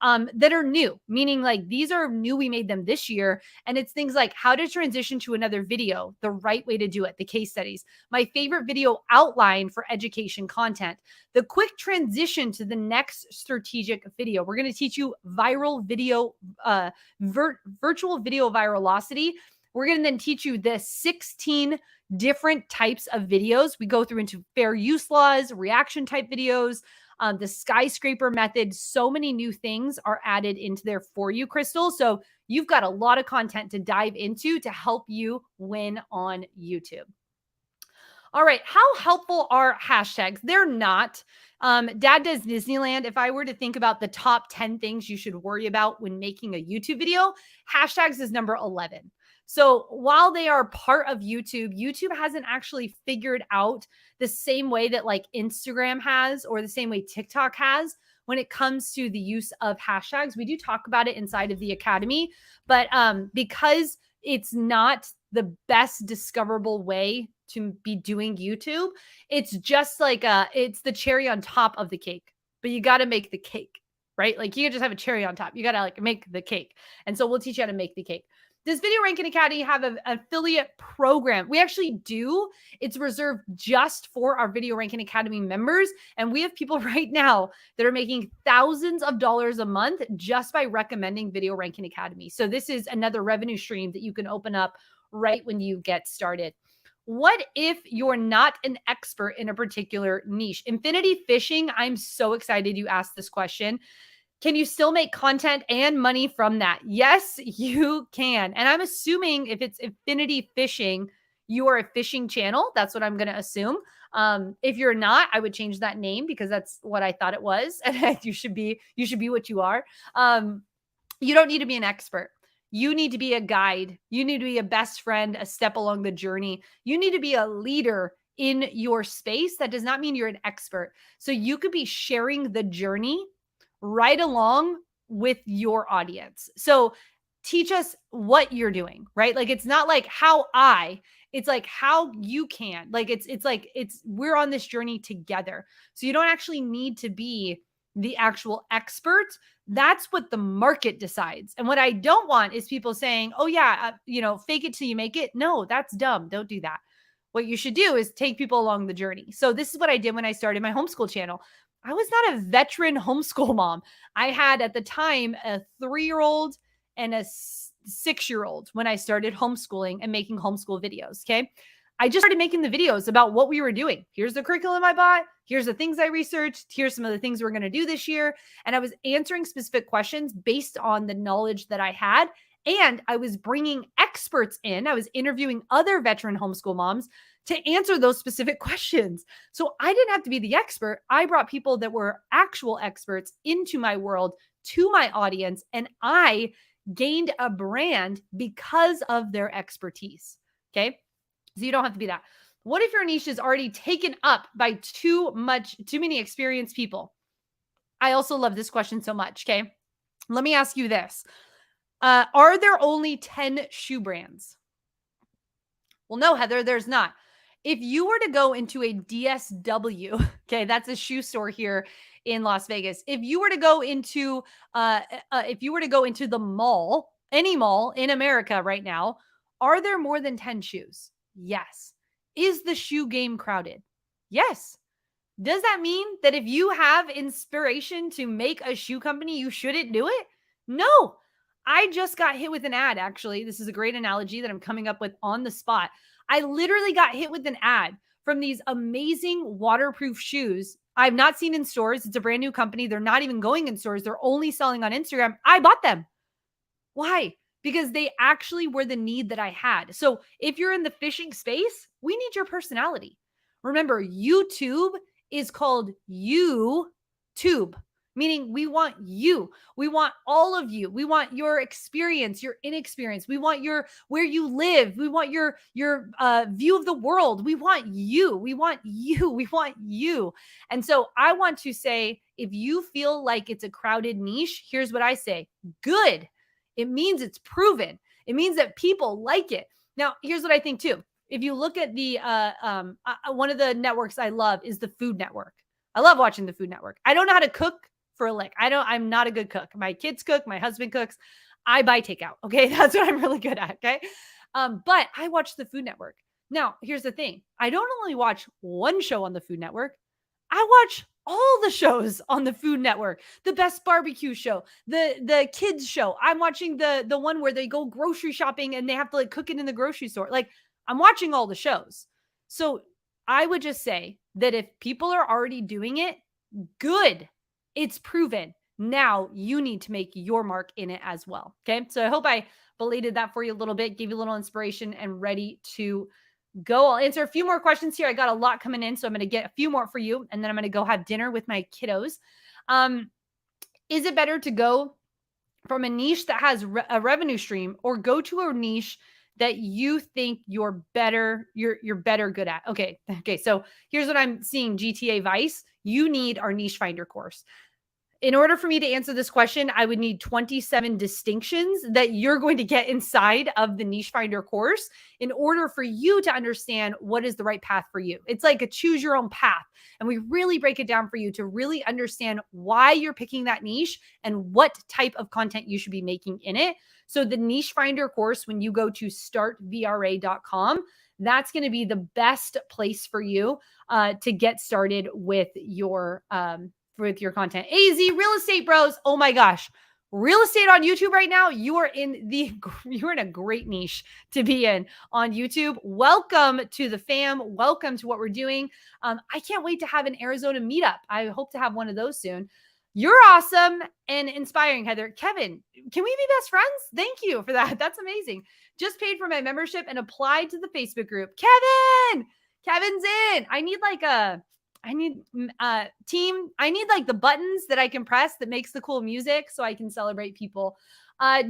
that are new, meaning like these are new. We made them this year. And it's things like how to transition to another video, the right way to do it, the case studies, my favorite video outline for education content, the quick transition to the next strategic video. We're going to teach you viral video, virtual video viralocity. We're going to then teach you the 16 different types of videos. We go through into fair use laws, reaction type videos, the skyscraper method. So many new things are added into there for you, Crystal. So you've got a lot of content to dive into to help you win on YouTube. All right. How helpful are hashtags? They're not. Dad Does Disneyland. If I were to think about the top 10 things you should worry about when making a YouTube video, hashtags is number 11. So while they are part of YouTube, YouTube hasn't actually figured out the same way that like Instagram has or the same way TikTok has when it comes to the use of hashtags. We do talk about it inside of the Academy, but because it's not the best discoverable way to be doing YouTube, it's just like it's the cherry on top of the cake, but you got to make the cake, right? Like you can just have a cherry on top. You got to like make the cake. And so we'll teach you how to make the cake. Does Video Ranking Academy have an affiliate program? We actually do. It's reserved just for our Video Ranking Academy members. And we have people right now that are making thousands of dollars a month just by recommending Video Ranking Academy. So this is another revenue stream that you can open up right when you get started. What if you're not an expert in a particular niche? Infinity fishing, I'm so excited you asked this question. Can you still make content and money from that? Yes, you can. And I'm assuming if it's Infinity Fishing, you are a fishing channel. That's what I'm going to assume. If you're not, I would change that name because that's what I thought it was. And you should be what you are. You don't need to be an expert. You need to be a guide. You need to be a best friend, a step along the journey. You need to be a leader in your space. That does not mean you're an expert. So you could be sharing the journey right along with your audience. So teach us what you're doing, right? Like it's not like it's like how you can. Like it's we're on this journey together. So you don't actually need to be the actual expert. That's what the market decides. And what I don't want is people saying, oh yeah, fake it till you make it. No, that's dumb. Don't do that. What you should do is take people along the journey. So this is what I did when I started my homeschool channel. I was not a veteran homeschool mom. I had at the time a 3-year-old and a 6-year-old when I started homeschooling and making homeschool videos. Okay. I just started making the videos about what we were doing. Here's the curriculum I bought. Here's the things I researched. Here's some of the things we're going to do this year. And I was answering specific questions based on the knowledge that I had. And I was bringing experts in. I was interviewing other veteran homeschool moms to answer those specific questions. So I didn't have to be the expert. I brought people that were actual experts into my world, to my audience, and I gained a brand because of their expertise. Okay. So you don't have to be that. What if your niche is already taken up by too many experienced people? I also love this question so much. Okay. Let me ask you this. Are there only 10 shoe brands? Well, no, Heather, there's not. If you were to go into a DSW, okay, that's a shoe store here in Las Vegas. If you were to go into the mall, any mall in America right now, are there more than 10 shoes? Yes. Is the shoe game crowded? Yes. Does that mean that if you have inspiration to make a shoe company, you shouldn't do it? No. I just got hit with an ad, actually. This is a great analogy that I'm coming up with on the spot. I literally got hit with an ad from these amazing waterproof shoes I've not seen in stores. It's a brand new company. They're not even going in stores. They're only selling on Instagram. I bought them. Why? Because they actually were the need that I had. So if you're in the fishing space, we need your personality. Remember, YouTube is called YouTube, meaning we want you. We want all of you. We want your experience, your inexperience. We want where you live. We want your view of the world. We want you. We want you. We want you. And so I want to say, if you feel like it's a crowded niche, here's what I say. Good. It means it's proven. It means that people like it. Now, here's what I think too. If you look at the one of the networks I love is the Food Network. I love watching the Food Network. I don't know how to cook for a lick. I'm not a good cook. My kids cook, my husband cooks. I buy takeout. Okay. That's what I'm really good at. Okay. But I watch the Food Network. Now, here's the thing. I don't only watch one show on the Food Network. I watch all the shows on the Food Network, the Best Barbecue Show, the kids show. I'm watching the one where they go grocery shopping and they have to like cook it in the grocery store. Like I'm watching all the shows. So I would just say that if people are already doing it, good. It's proven. Now you need to make your mark in it as well. Okay. So I hope I belated that for you a little bit, gave you a little inspiration and ready to go. I'll answer a few more questions here. I got a lot coming in, so I'm going to get a few more for you, and then I'm going to go have dinner with my kiddos. Is it better to go from a niche that has a revenue stream or go to a niche that you think you're better good at? Okay. So here's what I'm seeing. GTA Vice, you need our niche finder course. In order for me to answer this question, I would need 27 distinctions that you're going to get inside of the niche finder course in order for you to understand what is the right path for you. It's like a choose your own path. And we really break it down for you to really understand why you're picking that niche and what type of content you should be making in it. So the niche finder course, when you go to startvra.com, that's going to be the best place for you to get started with your content. AZ Real Estate Bros. Oh my gosh. Real estate on YouTube right now, you're in a great niche to be in on YouTube. Welcome to the fam. Welcome to what we're doing. I can't wait to have an Arizona meetup. I hope to have one of those soon. You're awesome and inspiring, Heather. Kevin, can we be best friends? Thank you for that. That's amazing. Just paid for my membership and applied to the Facebook group. Kevin's in. I need like the buttons that I can press that makes the cool music so I can celebrate people.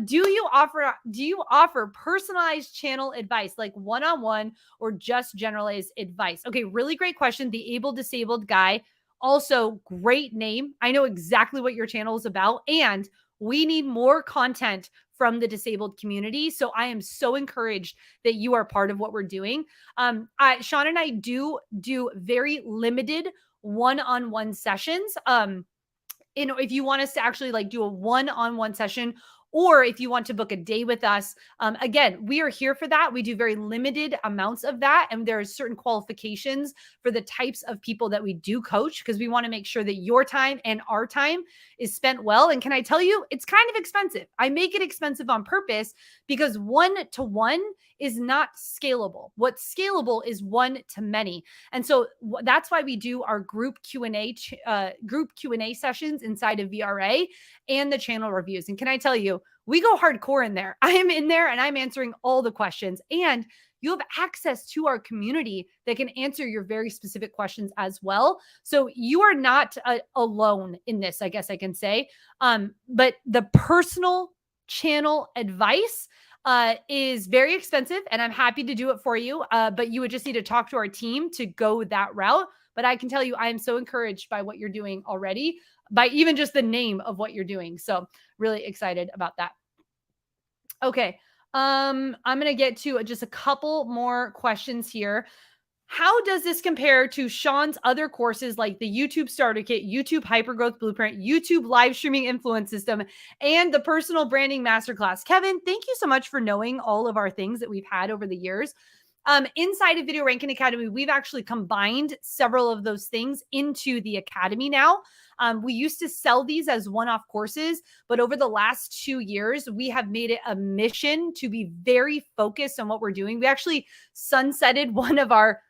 Do you offer personalized channel advice, like one-on-one or just generalized advice? Okay, really great question. The Able Disabled Guy, also great name. I know exactly what your channel is about, and we need more content from the disabled community. So I am so encouraged that you are part of what we're doing. Sean and I do very limited one-on-one sessions. If you want us to actually like do a one-on-one session, or if you want to book a day with us, again, we are here for that. We do very limited amounts of that. And there are certain qualifications for the types of people that we do coach, because we want to make sure that your time and our time is spent well. And can I tell you, it's kind of expensive. I make it expensive on purpose because one-to-one is not scalable. What's scalable is one-to-many. And so that's why we do our group Q&A sessions inside of VRA and the channel reviews. And can I tell you, we go hardcore in there. I am in there and I'm answering all the questions, and you have access to our community that can answer your very specific questions as well. So you are not alone in this, I guess I can say. But the personal channel advice is very expensive, and I'm happy to do it for you. But you would just need to talk to our team to go that route. But I can tell you, I am so encouraged by what you're doing already, by even just the name of what you're doing. So really excited about that. Okay. I'm going to get to just a couple more questions here. How does this compare to Sean's other courses like the YouTube Starter Kit, YouTube Hypergrowth Blueprint, YouTube Live Streaming Influence System, and the Personal Branding Masterclass? Kevin, thank you so much for knowing all of our things that we've had over the years. Inside of Video Ranking Academy, we've actually combined several of those things into the Academy now. We used to sell these as one-off courses, but over the last 2 years, we have made it a mission to be very focused on what we're doing. We actually sunsetted one of our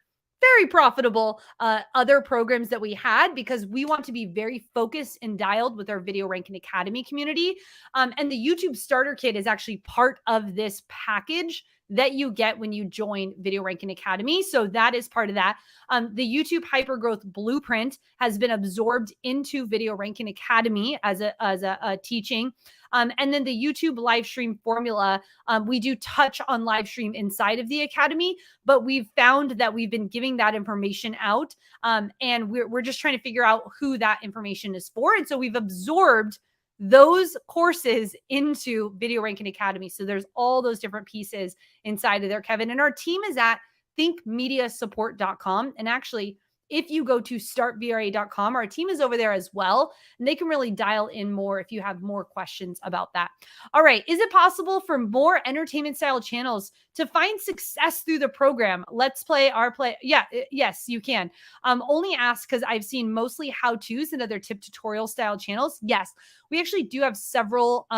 very profitable other programs that we had because we want to be very focused and dialed with our Video Ranking Academy community. And the YouTube Starter Kit is actually part of this package that you get when you join Video Ranking Academy. So that is part of that. The YouTube Hypergrowth Blueprint has been absorbed into Video Ranking Academy as a teaching. And then the YouTube live stream formula, we do touch on live stream inside of the Academy, but we've found that we've been giving that information out, and we're just trying to figure out who that information is for. And so we've absorbed those courses into Video Ranking Academy. So there's all those different pieces inside of there, Kevin. And our team is at thinkmediasupport.com. And actually, if you go to startvra.com, our team is over there as well, and they can really dial in more if you have more questions about that. All right. Is it possible for more entertainment style channels to find success through the program? Let's Play, Our Play. Yeah, yes, you can. Only ask because I've seen mostly how-tos and other tip tutorial style channels. Yes, we actually do have several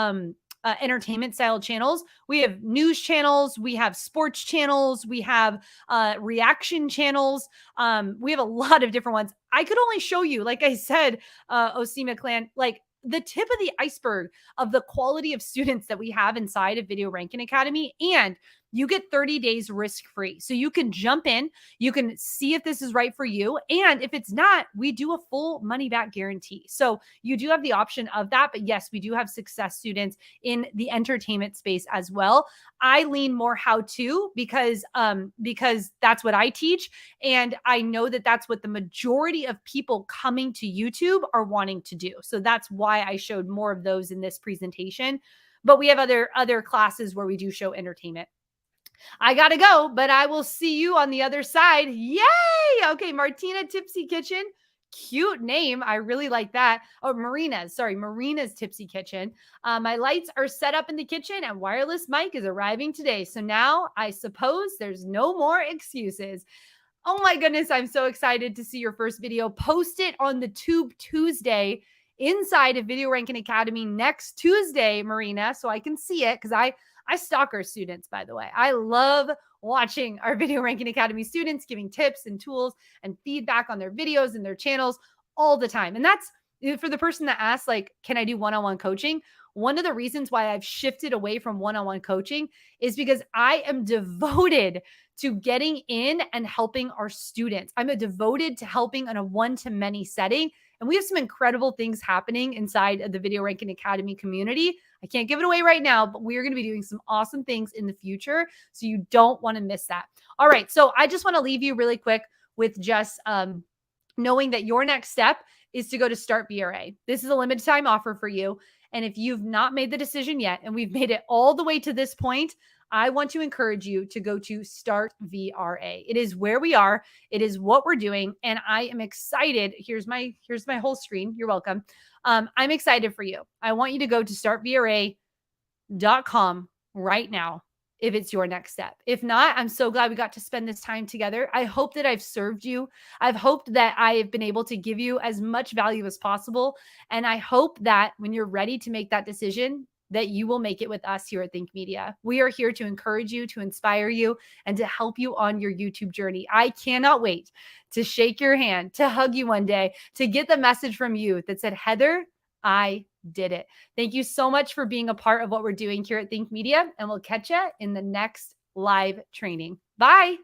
entertainment style channels. We have news channels, we have sports channels, we have reaction channels. We have a lot of different ones. I could only show you, like I said, Osima Clan, like the tip of the iceberg of the quality of students that we have inside of Video Ranking Academy. And you get 30 days risk-free. So you can jump in, you can see if this is right for you. And if it's not, we do a full money back guarantee. So you do have the option of that. But yes, we do have success students in the entertainment space as well. I lean more how to because that's what I teach. And I know that that's what the majority of people coming to YouTube are wanting to do. So that's why I showed more of those in this presentation. But we have other classes where we do show entertainment. I gotta go, but I will see you on the other side. Yay! Okay, Martina Tipsy Kitchen. Cute name. I really like that. Oh, Marina's Tipsy Kitchen. My lights are set up in the kitchen and wireless mic is arriving today. So now I suppose there's no more excuses. Oh my goodness, I'm so excited to see your first video. Post it on the Tube Tuesday inside of Video Ranking Academy next Tuesday, Marina, so I can see it because I stalk our students, by the way. I love watching our Video Ranking Academy students giving tips and tools and feedback on their videos and their channels all the time. And that's for the person that asks, like, can I do one-on-one coaching? One of the reasons why I've shifted away from one-on-one coaching is because I am devoted to getting in and helping our students. I'm devoted to helping in a one-to-many setting. And we have some incredible things happening inside of the Video Ranking Academy community. I can't give it away right now, but we are going to be doing some awesome things in the future. So you don't want to miss that. All right. So I just want to leave you really quick with just knowing that your next step is to go to Start VRA. This is a limited time offer for you. And if you've not made the decision yet, and we've made it all the way to this point, I want to encourage you to go to Start VRA. It is where we are. It is what we're doing. And I am excited. Here's my whole screen. You're welcome. I'm excited for you. I want you to go to startvra.com right now if it's your next step. If not, I'm so glad we got to spend this time together. I hope that I've served you. I've hoped that I have been able to give you as much value as possible. And I hope that when you're ready to make that decision, that you will make it with us here at Think Media. We are here to encourage you, to inspire you, and to help you on your YouTube journey. I cannot wait to shake your hand, to hug you one day, to get the message from you that said, Heather, I did it. Thank you so much for being a part of what we're doing here at Think Media, and we'll catch you in the next live training. Bye.